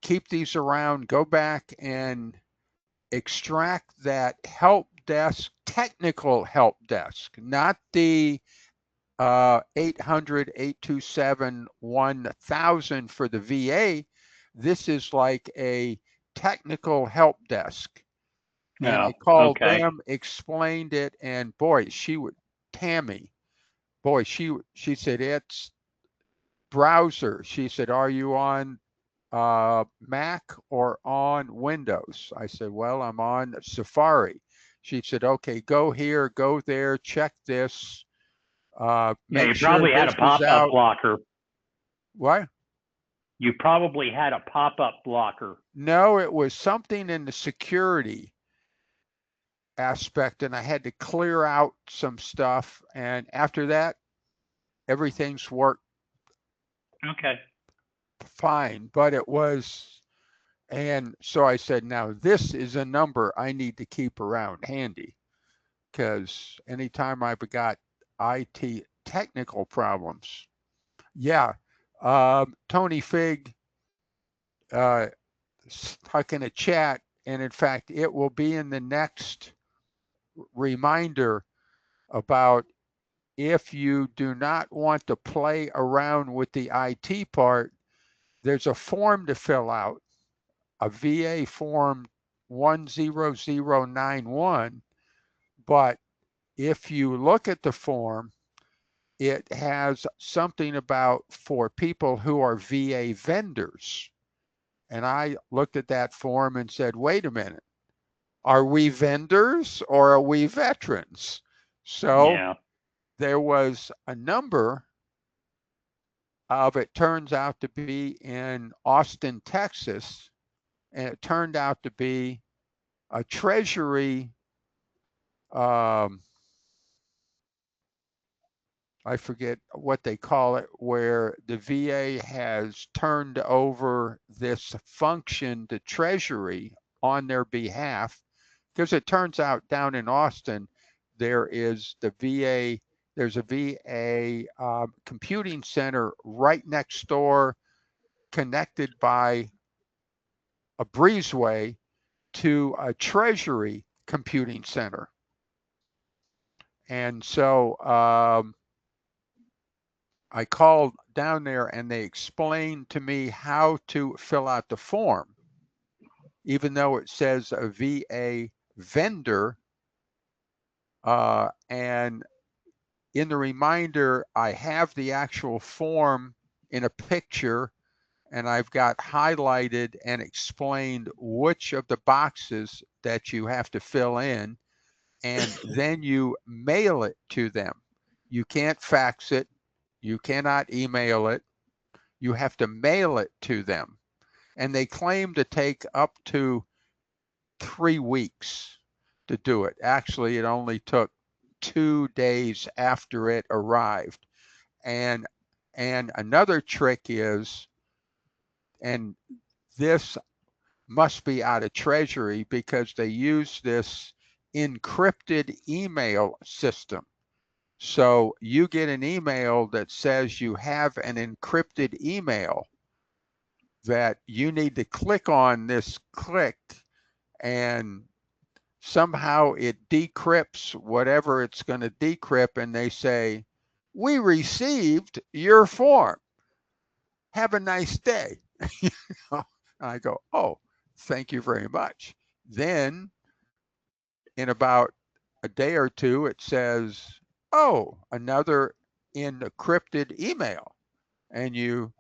keep these around, go back and extract that help desk, technical help desk, not the 800-827-1000 for the VA. This is like a technical help desk. And I No, called okay. them, explained it, and boy, Tammy, boy, she said, it's browser. She said, are you on Mac or on Windows? I said, well, I'm on Safari. She said, okay, go here, go there, check this, Yeah, make you sure probably had this a is pop-up out. blocker. What? You probably had a pop-up blocker. No, it was something in the security aspect, and I had to clear out some stuff. And after that, everything's worked Okay. fine. But it was, and so I said, now this is a number I need to keep around handy, because anytime I've got IT technical problems, yeah. Tony Fig stuck in a chat, and in fact, it will be in the next reminder about if you do not want to play around with the IT part, there's a form to fill out, a VA Form 10091. But if you look at the form, it has something about for people who are VA vendors. And I looked at that form and said, wait a minute, are we vendors or are we veterans? So Yeah. there was a number of, it turns out to be in Austin, Texas, and it turned out to be a Treasury, I forget what they call it, where the VA has turned over this function to Treasury on their behalf, because it turns out down in Austin, there is the VA, there's a VA computing center right next door, connected by a breezeway to a Treasury computing center. And so I called down there and they explained to me how to fill out the form, even though it says a VA vendor. And in the reminder, I have the actual form in a picture, and I've got highlighted and explained which of the boxes that you have to fill in, and then you mail it to them. You can't fax it. You cannot email it. You have to mail it to them. And they claim to take up to 3 weeks to do it. Actually, it only took 2 days after it arrived. And another trick is, and this must be out of Treasury because they use this encrypted email system. So you get an email that says you have an encrypted email, that you need to click on this click, and somehow it decrypts whatever it's going to decrypt, and they say, we received your form. Have a nice day. I go, oh, thank you very much. Then in about a day or two, it says, oh, another encrypted email. And you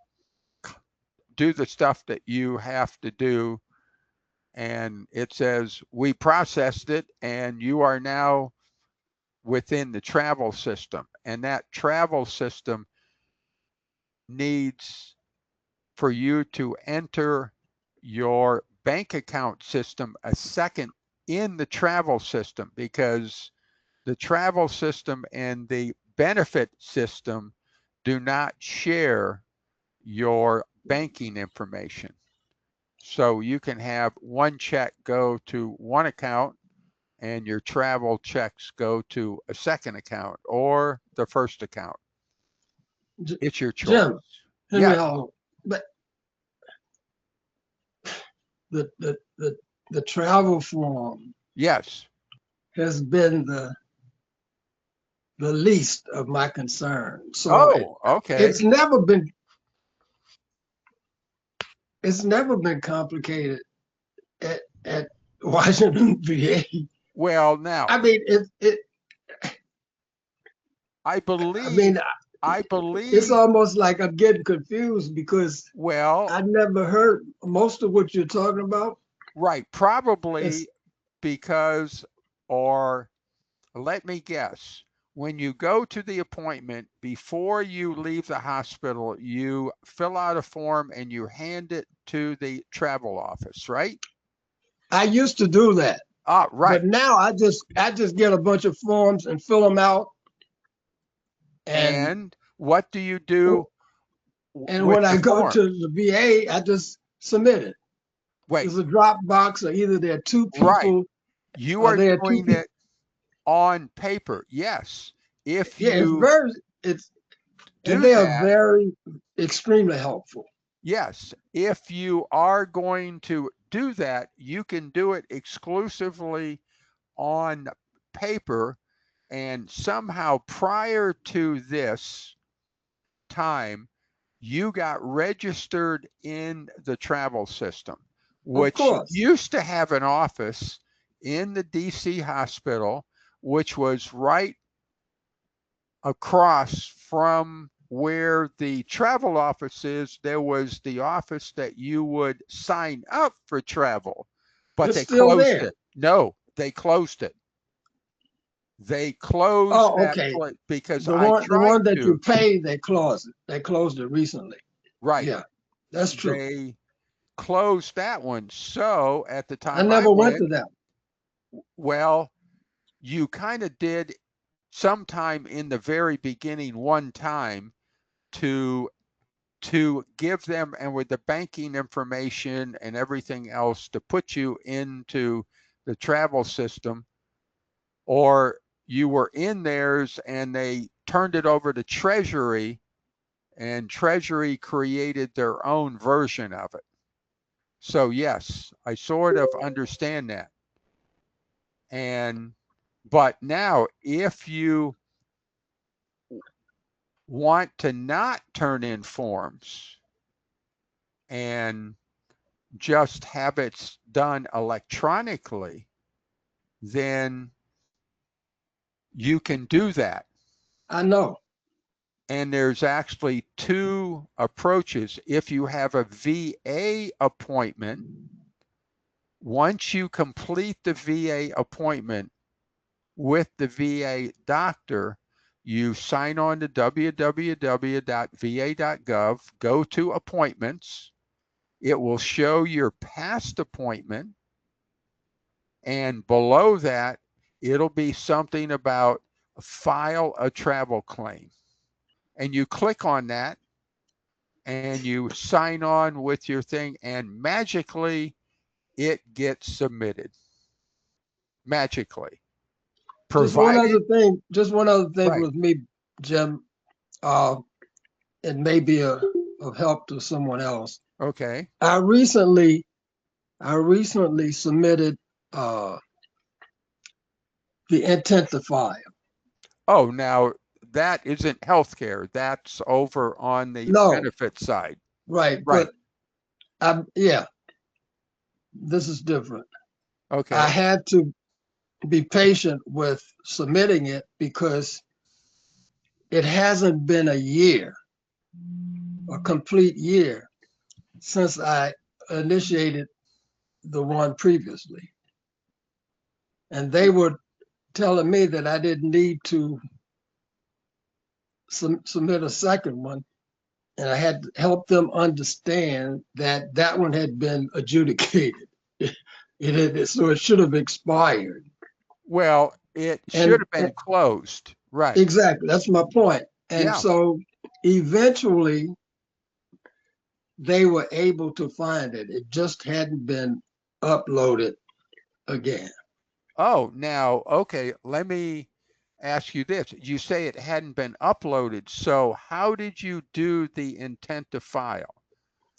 do the stuff that you have to do. And it says, we processed it and you are now within the travel system. And that travel system needs for you to enter your bank account system a second in the travel system, because the travel system and the benefit system do not share your banking information. So you can have one check go to one account and your travel checks go to a second account or the first account. It's your choice. Jim, hear me Yeah. out. But the travel form Yes. has been the least of my concern. So Oh, okay. it's never been complicated at Washington VA. Well, now I mean, I believe. I mean, I believe it's almost like I'm getting confused because well, I never heard most of what you're talking about. right, probably It's, because, or let me guess, when you go to the appointment, before you leave the hospital, you fill out a form and you hand it to the travel office, right? I used to do that, Ah, right. but now I just get a bunch of forms and fill them out. And what do you do And with when I the go form? to the VA, I just submit it. Wait, There's a drop box, or either there are two right. people, You or are there are two doing people. it on paper. Yes. If Yeah, you and do they are that, very extremely helpful. yes, if you are going to do that, you can do it exclusively on paper. And somehow prior to this time, you got registered in the travel system, Of which course. used to have an office in the DC hospital, which was right across from where the travel office is. There was the office that you would sign up for travel, but It's they still closed there. it. No, they closed it. They closed Oh, that okay. place because The I tried one that you to. pay, they closed it. They closed it recently. Right. Yeah, that's true. They closed that one. So at the I time I never went went, to that. well, you kind of did sometime in the very beginning one time to give them, and with the banking information and everything else, to put you into the travel system, or you were in theirs and they turned it over to Treasury, and Treasury created their own version of it. So yes, I sort of understand that. And but now if you want to not turn in forms and just have it done electronically, then you can do that. I know. And there's actually two approaches. If you have a VA appointment, once you complete the VA appointment with the VA doctor, you sign on to www.va.gov, go to appointments. It will show your past appointment. And below that, it'll be something about file a travel claim. And you click on that and you sign on with your thing, and magically it gets submitted. Magically. Provided, Just one other thing right. with me, Jim. Uh, it may be of help to someone else. Okay. I recently submitted the intent to file. Oh, now that isn't healthcare. That's over on the No, benefit side. right, Right. but this is different. I Okay. had to be patient with submitting it because it hasn't been a complete year, since I initiated the one previously. And they were telling me that I didn't need to submit a second one. And I had to help them understand that that one had been adjudicated. So it should have expired. Well, it should And have been closed. Right. exactly, that's my point. And Yeah. so eventually they were able to find it. It just hadn't been uploaded again. Oh, now, okay, let me ask you this. You say it hadn't been uploaded. So how did you do the intent to file?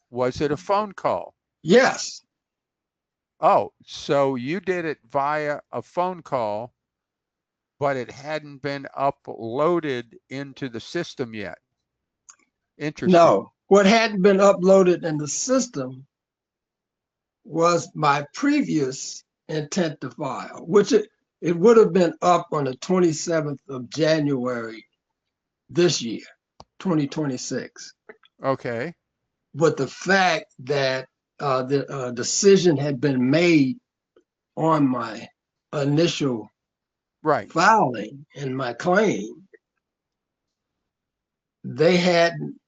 Was it a phone call? Yes, Oh, so you did it via a phone call, but it hadn't been uploaded into the system yet. Interesting. no. What hadn't been uploaded in the system was my previous intent to file, which it would have been up on the 27th of January this year, 2026. Okay. But the fact that the decision had been made on my initial Right. filing in my claim, they hadn't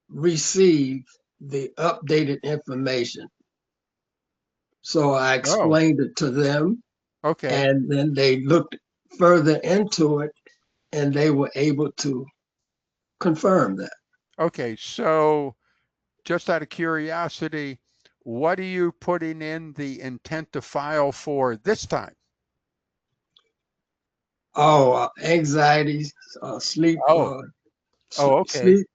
received the updated information. So I Oh, explained it to them, okay. and then they looked further into it, and they were able to confirm that. Okay. So just out of curiosity, what are you putting in the intent to file for this time? Oh, anxiety, sleep, Oh, oh, okay. sleep.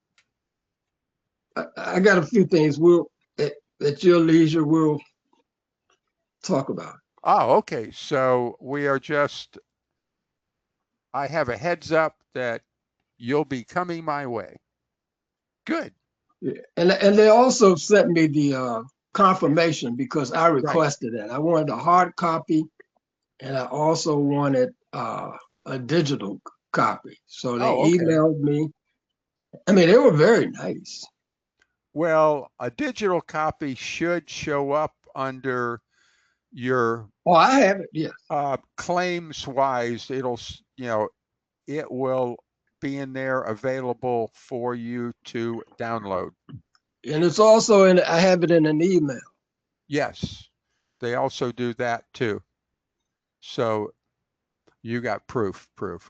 I got a few things. We'll at your leisure. We'll talk about. Oh, okay. So we are just, I have a heads up that you'll be coming my way. Good. Yeah. And they also sent me the confirmation because I Right. requested it. I wanted a hard copy, and I also wanted a digital copy. So they Oh, okay. emailed me. I mean, they were very nice. Well, a digital copy should show up under your Oh, I have it. Yes, claims wise. It will be in there available for you to download. and it's also in. I have it in an email. Yes, they also do that too. So you got proof.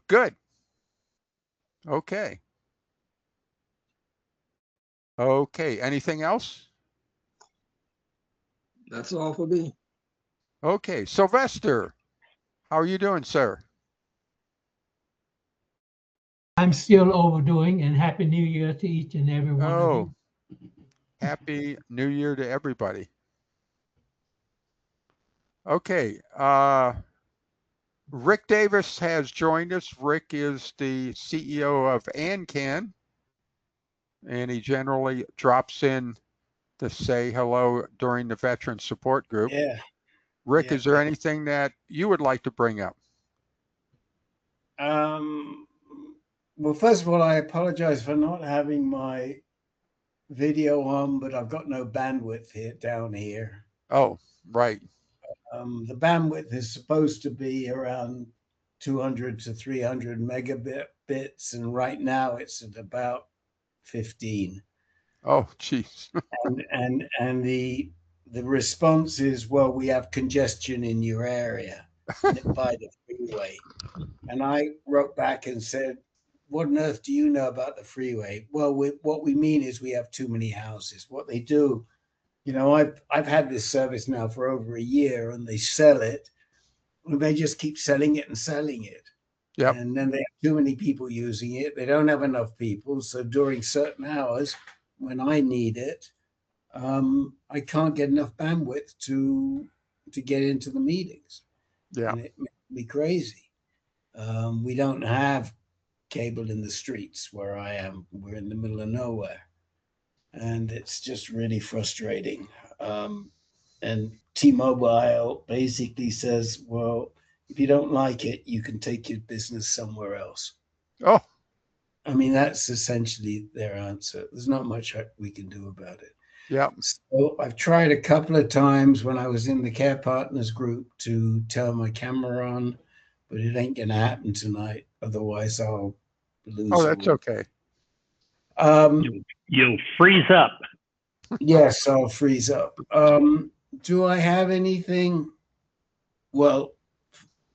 Good. Okay. Okay. Anything else? That's all for me. Okay. Sylvester, how are you doing, sir? I'm still overdoing, and Happy New Year to each and every one of Oh, you. happy New Year to everybody. Okay. Rick Davis has joined us. Rick is the CEO of AnCan, and he generally drops in to say hello during the veteran support group. Yeah. Rick, Yeah. is there anything that you would like to bring up? Well, first of all, I apologize for not having my video on, but I've got no bandwidth here down here. Oh, right. The bandwidth is supposed to be around 200 to 300 megabits, and right now it's at about 15. Oh, geez. And the response is, well, we have congestion in your area by the freeway. And I wrote back and said, what on earth do you know about the freeway? Well, what we mean is we have too many houses. What they do, I've had this service now for over a year, and they sell it, and they just keep selling it and selling it. Yep. And then they have too many people using it. They don't have enough people. So during certain hours when I need it, I can't get enough bandwidth to get into the meetings. Yeah. And it makes me crazy. We don't have cable in the streets where I am. We're in the middle of nowhere. And it's just really frustrating. And T-Mobile basically says, well, if you don't like it, you can take your business somewhere else. Oh, I mean, that's essentially their answer. There's not much we can do about it. yeah. So I've tried a couple of times when I was in the Care Partners group to turn my camera on, but it ain't going to happen tonight. Otherwise, I'll lose. Oh, that's okay. You'll freeze up. Yes, I'll freeze up. Do I have anything? Well,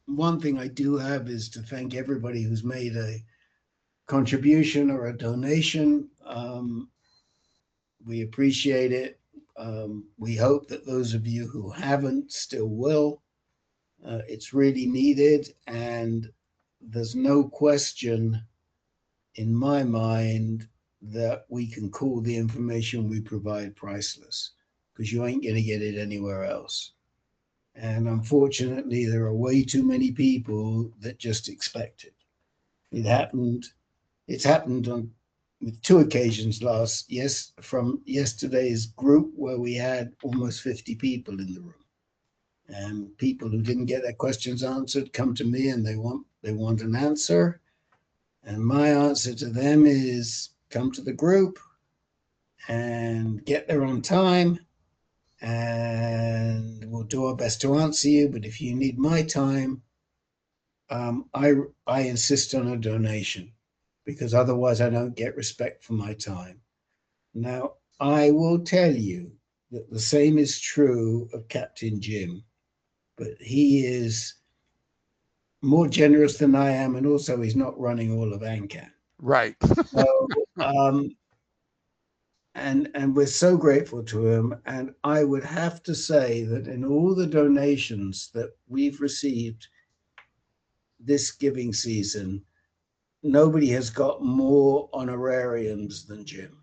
one thing I do have is to thank everybody who's made a contribution or a donation. We appreciate it. We hope that those of you who haven't still will. It's really needed, and there's no question in my mind that we can call the information we provide priceless, because you ain't going to get it anywhere else. And unfortunately, there are way too many people that just expect it. It's happened on with two occasions from yesterday's group where we had almost 50 people in the room. And people who didn't get their questions answered come to me and they want an answer. And my answer to them is come to the group and get there on time, and we'll do our best to answer you. But if you need my time, I insist on a donation because otherwise I don't get respect for my time. Now, I will tell you that the same is true of Captain Jim, but he is more generous than I am, and also he's not running all of AnCan. Right. So, and we're so grateful to him. And I would have to say that in all the donations that we've received this giving season, nobody has got more honorariums than Jim.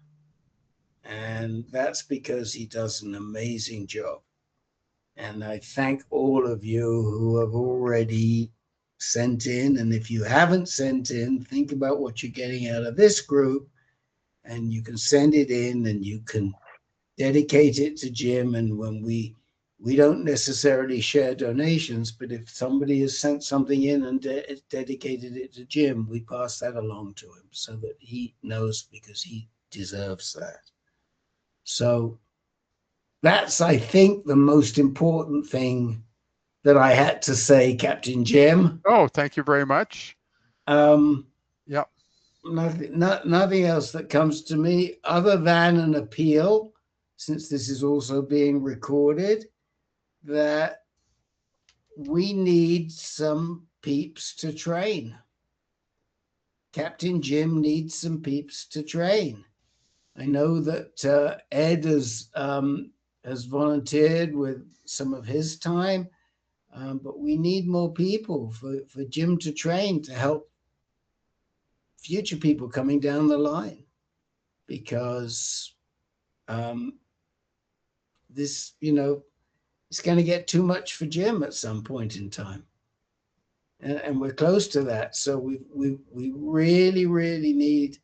And that's because he does an amazing job. And I thank all of you who have already sent in. And if you haven't sent in, think about what you're getting out of this group, and you can send it in and you can dedicate it to Jim. And when we don't necessarily share donations, but if somebody has sent something in and dedicated it to Jim, we pass that along to him so that he knows, because he deserves that. So that's, I think, the most important thing that I had to say, Captain Jim. Oh, thank you very much. Yep. Nothing else that comes to me other than an appeal, since this is also being recorded, that we need some peeps to train. Captain Jim needs some peeps to train. I know that Ed has volunteered with some of his time, but we need more people for Jim to train to help future people coming down the line, because this, it's going to get too much for Jim at some point in time. And we're close to that. So we really, really need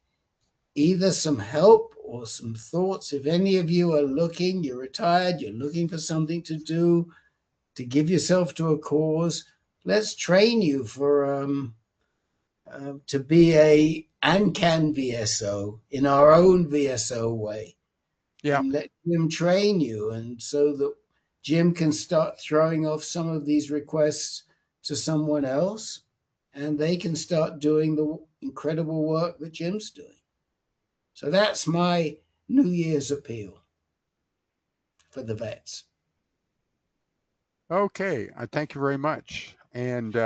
either some help or some thoughts. If any of you are looking, you're retired, you're looking for something to do, to give yourself to a cause, let's train you for to be a AnCan VSO in our own VSO way. Yeah. And let Jim train you, and so that Jim can start throwing off some of these requests to someone else, and they can start doing the incredible work that Jim's doing. So that's my New Year's appeal for the vets. Okay. I thank you very much. And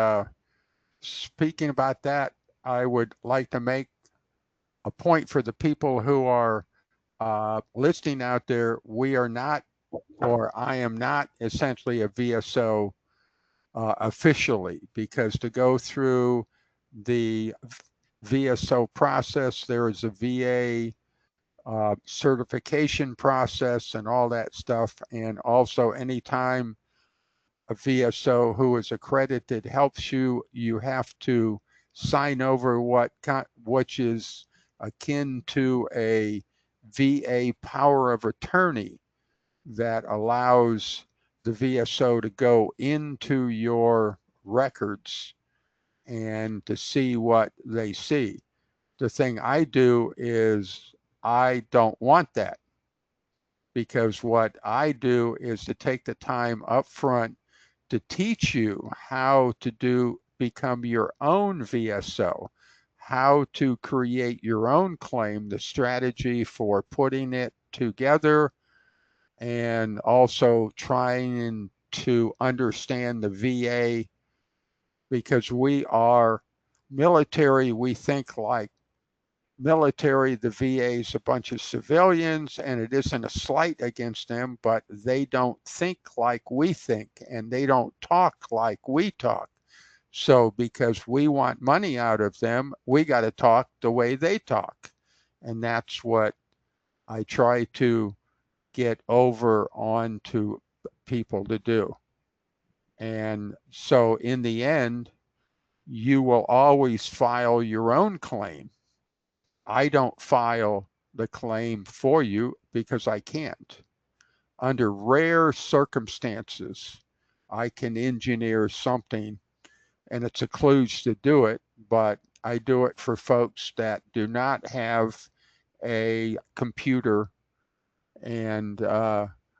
speaking about that, I would like to make a point for the people who are listening out there. We are not, or I am not, essentially a VSO officially, because to go through the VSO process, there is a VA certification process and all that stuff. And also, anytime a VSO who is accredited helps you, you have to sign over which is akin to a VA power of attorney that allows the VSO to go into your records and to see what they see. The thing I do is I don't want that, because what I do is to take the time up front to teach you how to become your own VSO, how to create your own claim, the strategy for putting it together, and also trying to understand the VA, because we are military. We think like military. The VA is a bunch of civilians, and it isn't a slight against them, but they don't think like we think, and they don't talk like we talk. So because we want money out of them, we got to talk the way they talk. And that's what I try to get over on to people to do. And so in the end, you will always file your own claim. I don't file the claim for you because I can't. Under rare circumstances, I can engineer something, and it's a kludge to do it, but I do it for folks that do not have a computer, and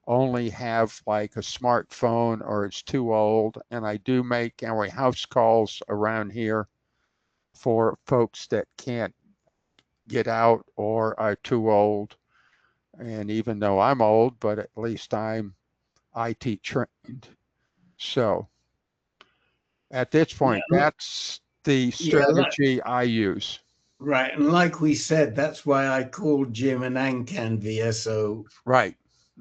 only have like a smartphone or it's too old. And I do make our house calls around here for folks that can't get out or are too old. And even though I'm old, but at least I'm IT trained. So at this point, that's the strategy I use. Right. And like we said, that's why I called Jim an AnCan VSO. Right.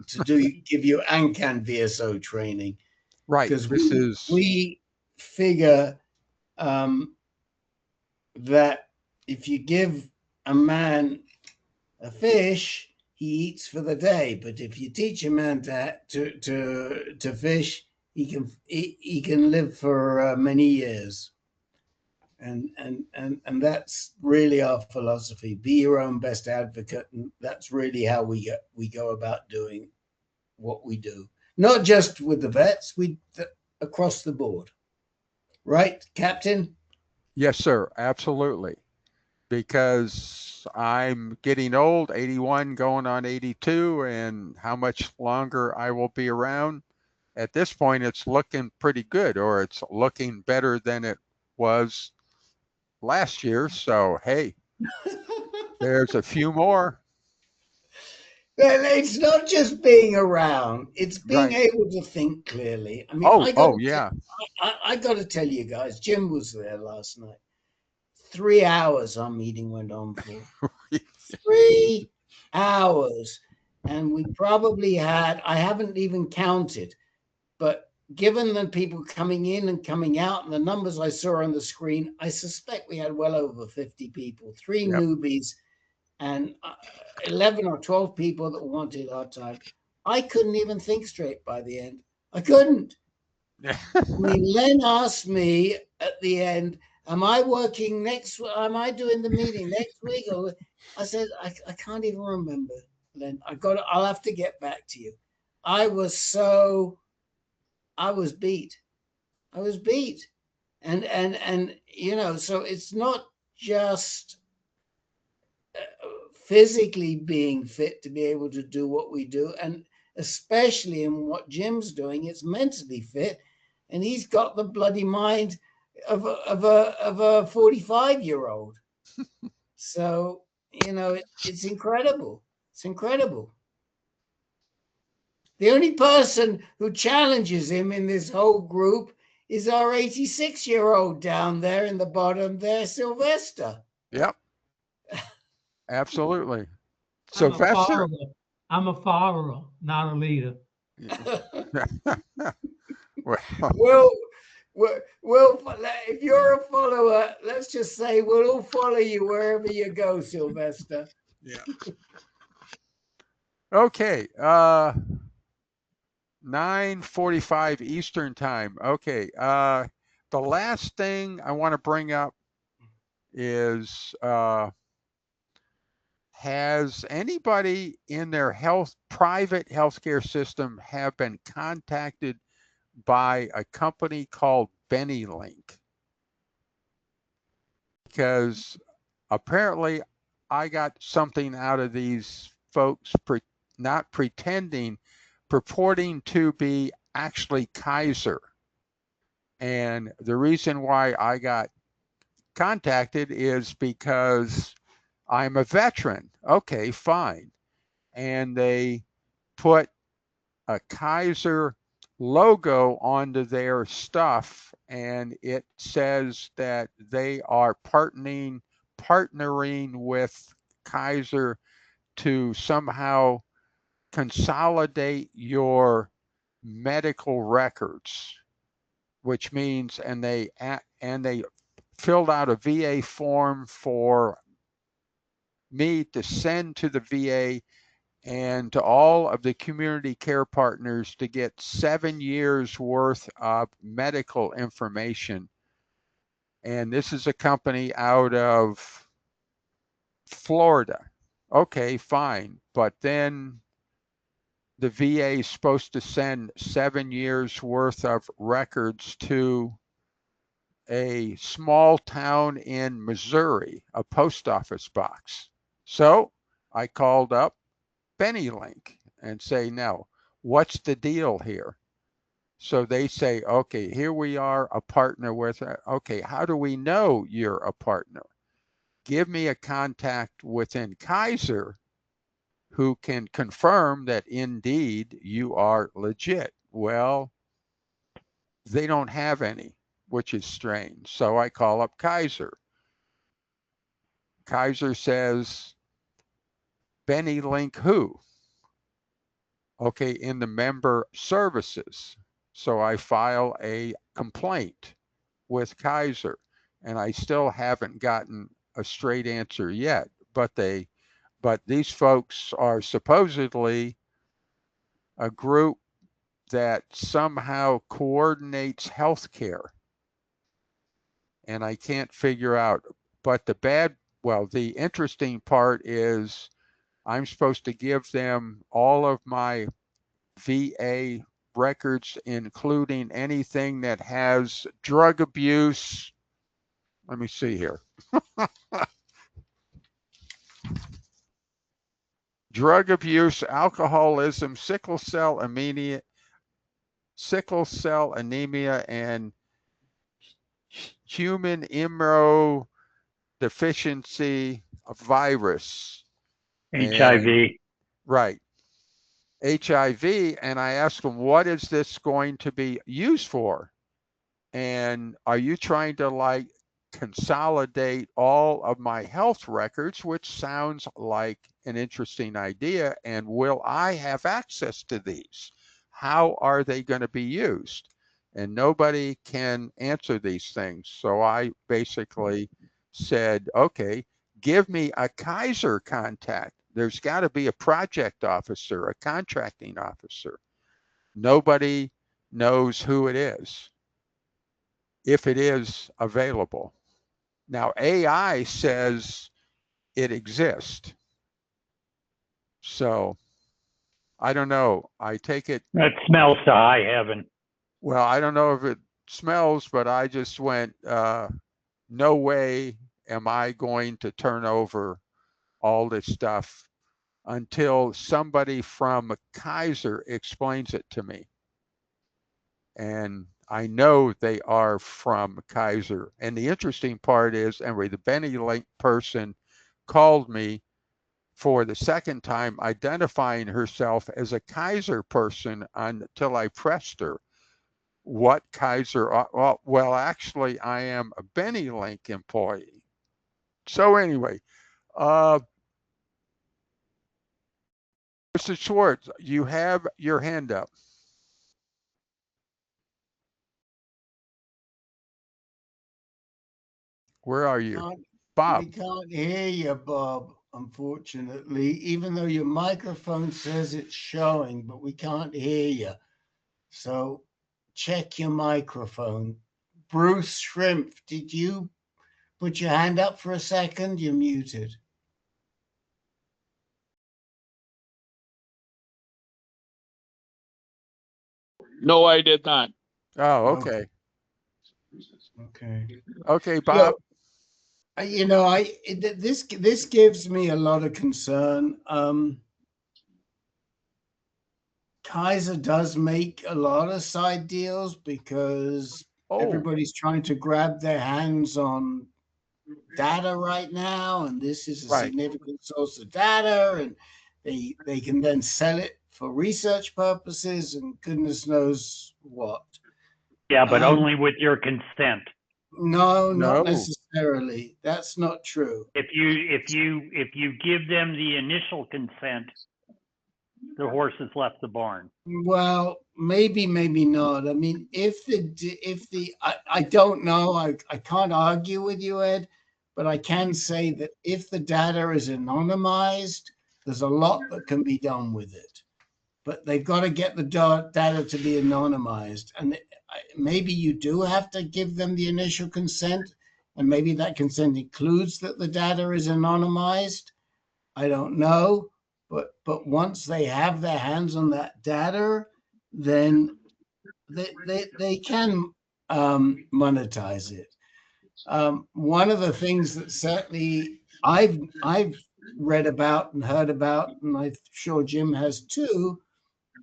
To give you AnCan VSO training. Right. Because This is we figure that if you give a man a fish, he eats for the day. But if you teach a man to fish, he can live for many years. And that's really our philosophy. Be your own best advocate, and that's really how we go about doing what we do. Not just with the vets, across the board. Right, Captain? Yes, sir. Absolutely. Because I'm getting old, 81 going on 82, and how much longer I will be around. At this point, it's looking pretty good, or it's looking better than it was last year. So, hey, there's a few more. Well, it's not just being around; it's being Right. able to think clearly. I mean, Yeah. I got to tell you guys, Jim was there last night. 3 hours our meeting went on for. 3 hours, and we probably had, I haven't even counted, but given the people coming in and coming out and the numbers I saw on the screen, I suspect we had well over 50 people, three newbies and 11 or 12 people that wanted our time. I couldn't even think straight by the end. I couldn't. I mean, Len asked me at the end, am I working next? Am I doing the meeting next week? Or I said, I can't even remember, Len. I'll have to get back to you. I was beat. I was beat. And you know, so it's not just physically being fit to be able to do what we do, and especially in what Jim's doing, it's mentally fit, and he's got the bloody mind of a 45-year-old. So you know, it's incredible. It's incredible. The only person who challenges him in this whole group is our 86-year-old down there in the bottom there, Sylvester. Yep. Absolutely. Sylvester. I'm a follower, not a leader. Well, if you're a follower, let's just say we'll all follow you wherever you go, Sylvester. Yeah. Okay. 9:45 Eastern time. Okay. The last thing I want to bring up is has anybody in their private healthcare system have been contacted by a company called BeneLink? Because apparently I got something out of these folks not pretending, purporting to be actually Kaiser. And the reason why I got contacted is because I'm a veteran. Okay, fine. And they put a Kaiser logo onto their stuff, and it says that they are partnering with Kaiser to somehow consolidate your medical records, which means, and they filled out a VA form for me to send to the VA and to all of the community care partners to get 7 years worth of medical information. And this is a company out of Florida. Okay, fine. But then the VA is supposed to send 7 years worth of records to a small town in Missouri, a post office box. So I called up BeneLink and say, no, What's the deal here? So they say, okay, here we are, a partner with, okay, how do we know you're a partner? Give me a contact within Kaiser who can confirm that indeed you are legit. Well, they don't have any, which is strange. So I call up Kaiser. Kaiser says, Benny Link who? Okay, in the member services. So I file a complaint with Kaiser, and I still haven't gotten a straight answer yet. But these folks are supposedly a group that somehow coordinates healthcare, and I can't figure out. But the interesting part is I'm supposed to give them all of my VA records, including anything that has drug abuse. Let me see here. Drug abuse, alcoholism, sickle cell anemia, and human immunodeficiency virus. HIV. And, right. HIV. And I asked them, what is this going to be used for? And are you trying to like consolidate all of my health records, which sounds like an interesting idea? And will I have access to these? How are they going to be used? And nobody can answer these things. So I basically said, okay, give me a Kaiser contact. There's got to be a project officer, a contracting officer. Nobody knows who it is, if it is available. Now, AI says it exists. So I don't know. I take it. That smells to high heaven. Well, I don't know if it smells, but I just went, no way am I going to turn over all this stuff until somebody from Kaiser explains it to me. And I know they are from Kaiser. And the interesting part is, anyway, the Benny Link person called me for the second time, identifying herself as a Kaiser person until I pressed her. What Kaiser? Well, actually, I am a Benny Link employee. So anyway, Mr. Schwartz, you have your hand up. Where are you? Bob. We can't hear you, Bob, unfortunately, even though your microphone says it's showing, but we can't hear you. So check your microphone. Bruce Shrimp, did you put your hand up for a second? You're muted. No, I did not. Oh, okay. Okay. Okay, Bob. So, this gives me a lot of concern. Kaiser does make a lot of side deals because everybody's trying to grab their hands on data right now, and this is a significant source of data, and they can then sell it for research purposes and goodness knows what. Yeah, but only with your consent. No, not necessarily. That's not true. If you give them the initial consent, the horse has left the barn. Well, maybe not. I mean, I don't know. I can't argue with you, Ed, but I can say that if the data is anonymized, there's a lot that can be done with it. But they've got to get the data to be anonymized, and maybe you do have to give them the initial consent, and maybe that consent includes that the data is anonymized. I don't know. But once they have their hands on that data, then they can monetize it. One of the things that certainly I've read about and heard about, and I'm sure Jim has too,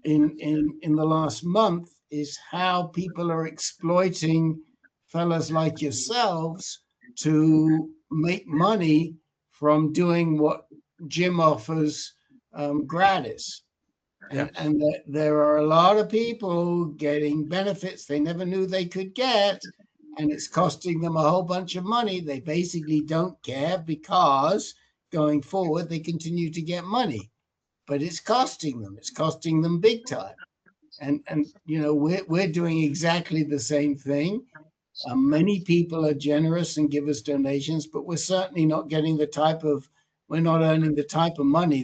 in the last month is how people are exploiting fellas like yourselves to make money from doing what Jim offers gratis. Yes. And there are a lot of people getting benefits they never knew they could get, and it's costing them a whole bunch of money. They basically don't care because going forward they continue to get money, but it's costing them. It's costing them big time. And you know, we're doing exactly the same thing. Many people are generous and give us donations, but we're certainly not getting the type of, we're not earning the type of money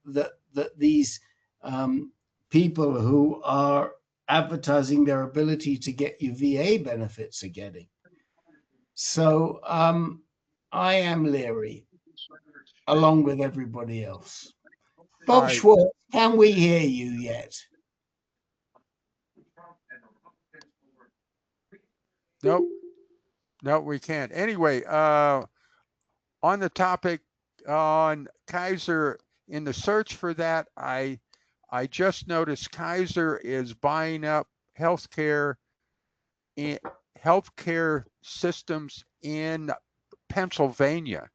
that these people who are advertising their ability to get you VA benefits are getting. So I am leery, along with everybody else. Bob Schwartz, can we hear you yet? Nope. No, we can't. Anyway, on the topic on Kaiser, in the search for that, I just noticed Kaiser is buying up healthcare systems in Pennsylvania.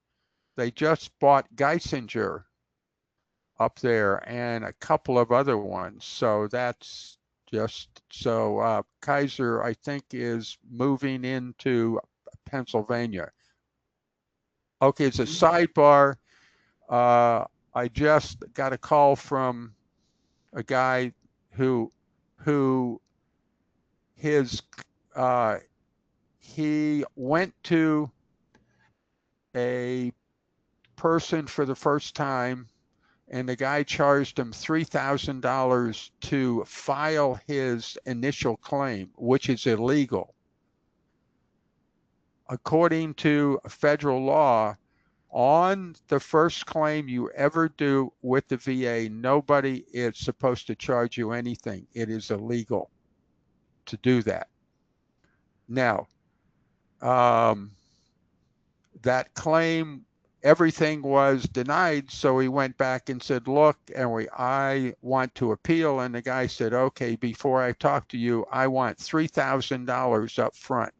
They just bought Geisinger up there and a couple of other ones. So that's just so Kaiser, I think, is moving into Pennsylvania. Okay, it's a sidebar. I just got a call from a guy who his he went to a person for the first time, and the guy charged him $3,000 to file his initial claim, which is illegal. According to federal law, on the first claim you ever do with the VA, nobody is supposed to charge you anything. It is illegal to do that. Now, that claim, everything was denied, so he went back and said, look, I want to appeal. And the guy said, okay, before I talk to you, I want $3,000 up front.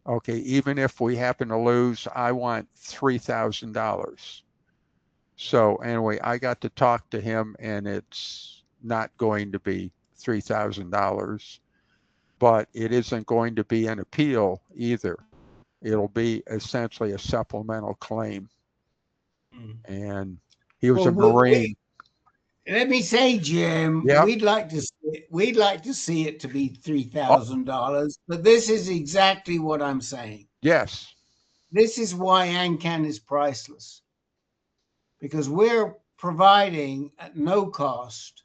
Okay, even if we happen to lose, I want $3,000. So anyway, I got to talk to him, and it's not going to be $3,000, but it isn't going to be an appeal either. It'll be essentially a supplemental claim. And he was a Marine. Let me say, Jim, Yep. we'd like to see it to be $3,000, but this is exactly what I'm saying. Yes. This is why AnCan is priceless, because we're providing at no cost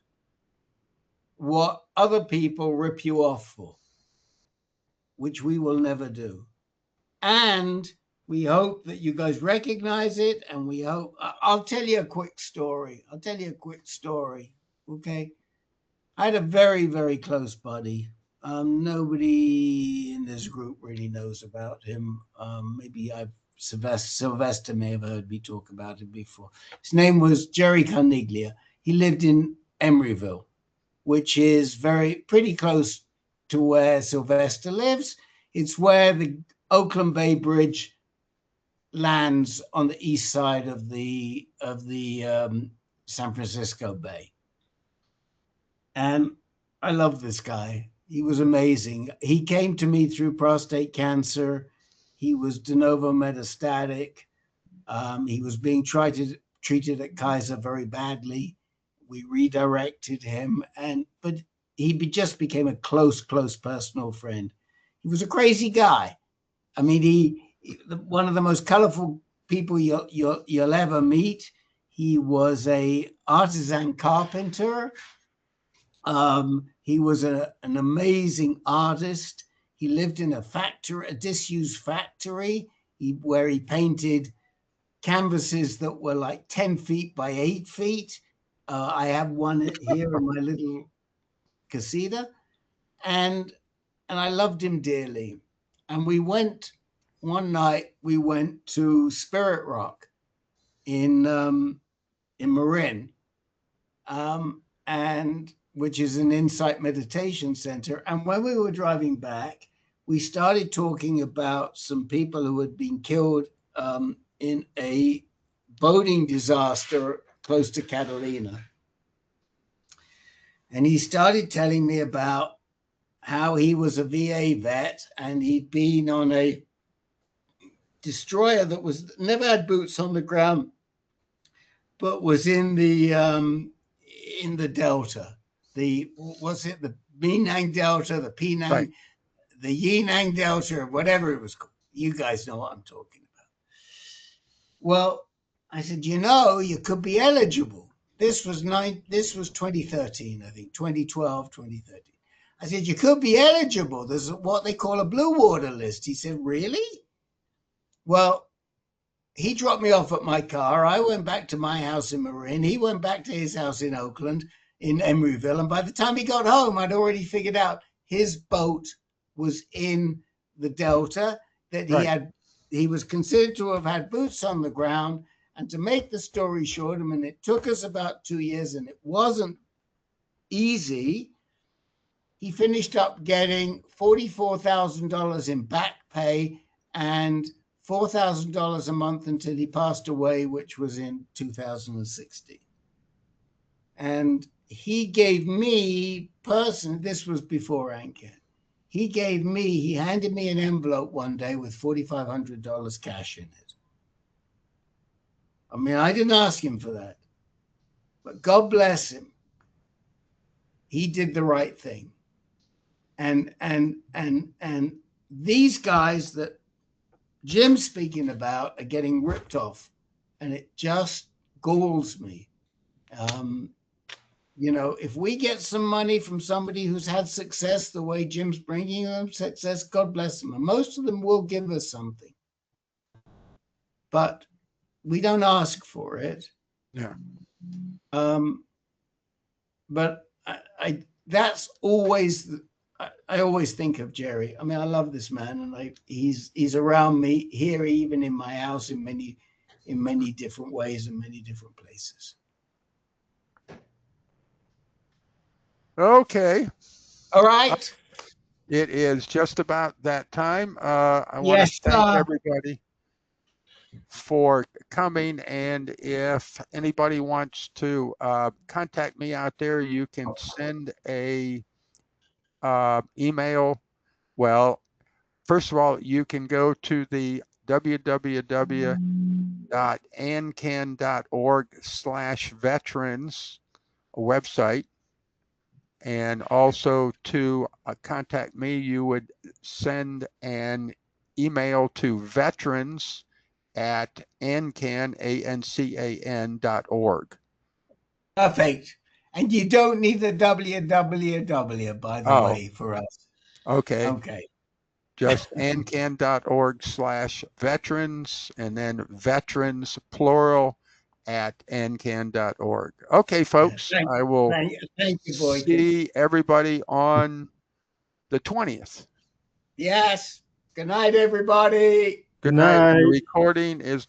what other people rip you off for, which we will never do. And we hope that you guys recognize it. And we hope, I'll tell you a quick story. Okay. I had a very, very close buddy. Nobody in this group really knows about him. Maybe Sylvester may have heard me talk about him before. His name was Jerry Carniglia. He lived in Emeryville, which is pretty close to where Sylvester lives. It's where the Oakland Bay Bridge lands on the east side of the San Francisco Bay. And I love this guy. He was amazing. He came to me through prostate cancer. He was de novo metastatic. He was being treated at Kaiser very badly. We redirected him, but he just became a close personal friend. He was a crazy guy. I mean, he one of the most colorful people you'll ever meet. He was a artisan carpenter. He was an amazing artist. He lived in a disused factory, where he painted canvases that were like 10 feet by 8 feet. I have one here in my little casita, and I loved him dearly. And one night we went to Spirit Rock in Marin. and which is an insight meditation center. And when we were driving back, we started talking about some people who had been killed in a boating disaster close to Catalina. And he started telling me about how he was a VA vet and he'd been on a destroyer that was never had boots on the ground, but was in the Delta. Was it the Menang Delta, the Penang, Right. the Yinang Delta, or whatever it was called? You guys know what I'm talking about. Well, I said, you could be eligible. This was 2013, I think, 2012, 2013. I said, you could be eligible. There's what they call a blue water list. He said, really? Well, he dropped me off at my car. I went back to my house in Marin. He went back to his house in Oakland, in Emeryville. And by the time he got home, I'd already figured out his boat was in the Delta, that he was considered to have had boots on the ground. And to make the story short, I mean, it took us about 2 years and it wasn't easy. He finished up getting $44,000 in back pay and $4,000 a month until he passed away, which was in 2016. And he gave me this was before AnCan. He handed me an envelope one day with $4,500 cash in it. I mean, I didn't ask him for that, but God bless him. He did the right thing. And these guys that Jim's speaking about are getting ripped off, and it just galls me. If we get some money from somebody who's had success the way Jim's bringing them success, God bless them. And most of them will give us something, but we don't ask for it. Yeah. But that's always. I always think of Jerry. I mean, I love this man, and he's around me here, even in my house, in many different ways, in many different places. Okay. All right. It is just about that time. I want to thank everybody for coming. And if anybody wants to contact me out there, you can send a email. Well, first of all, you can go to the www.ancan.org/veterans website. And also to contact me, you would send an email to veterans@ancan.org. Perfect. And you don't need the www, by the way, for us. Okay. Okay. Just ancan.org/veterans, and then veterans plural @ancan.org. Okay, folks, I will thank you, Boykin. see everybody on the 20th. Yes. Good night, everybody. Good night. The recording is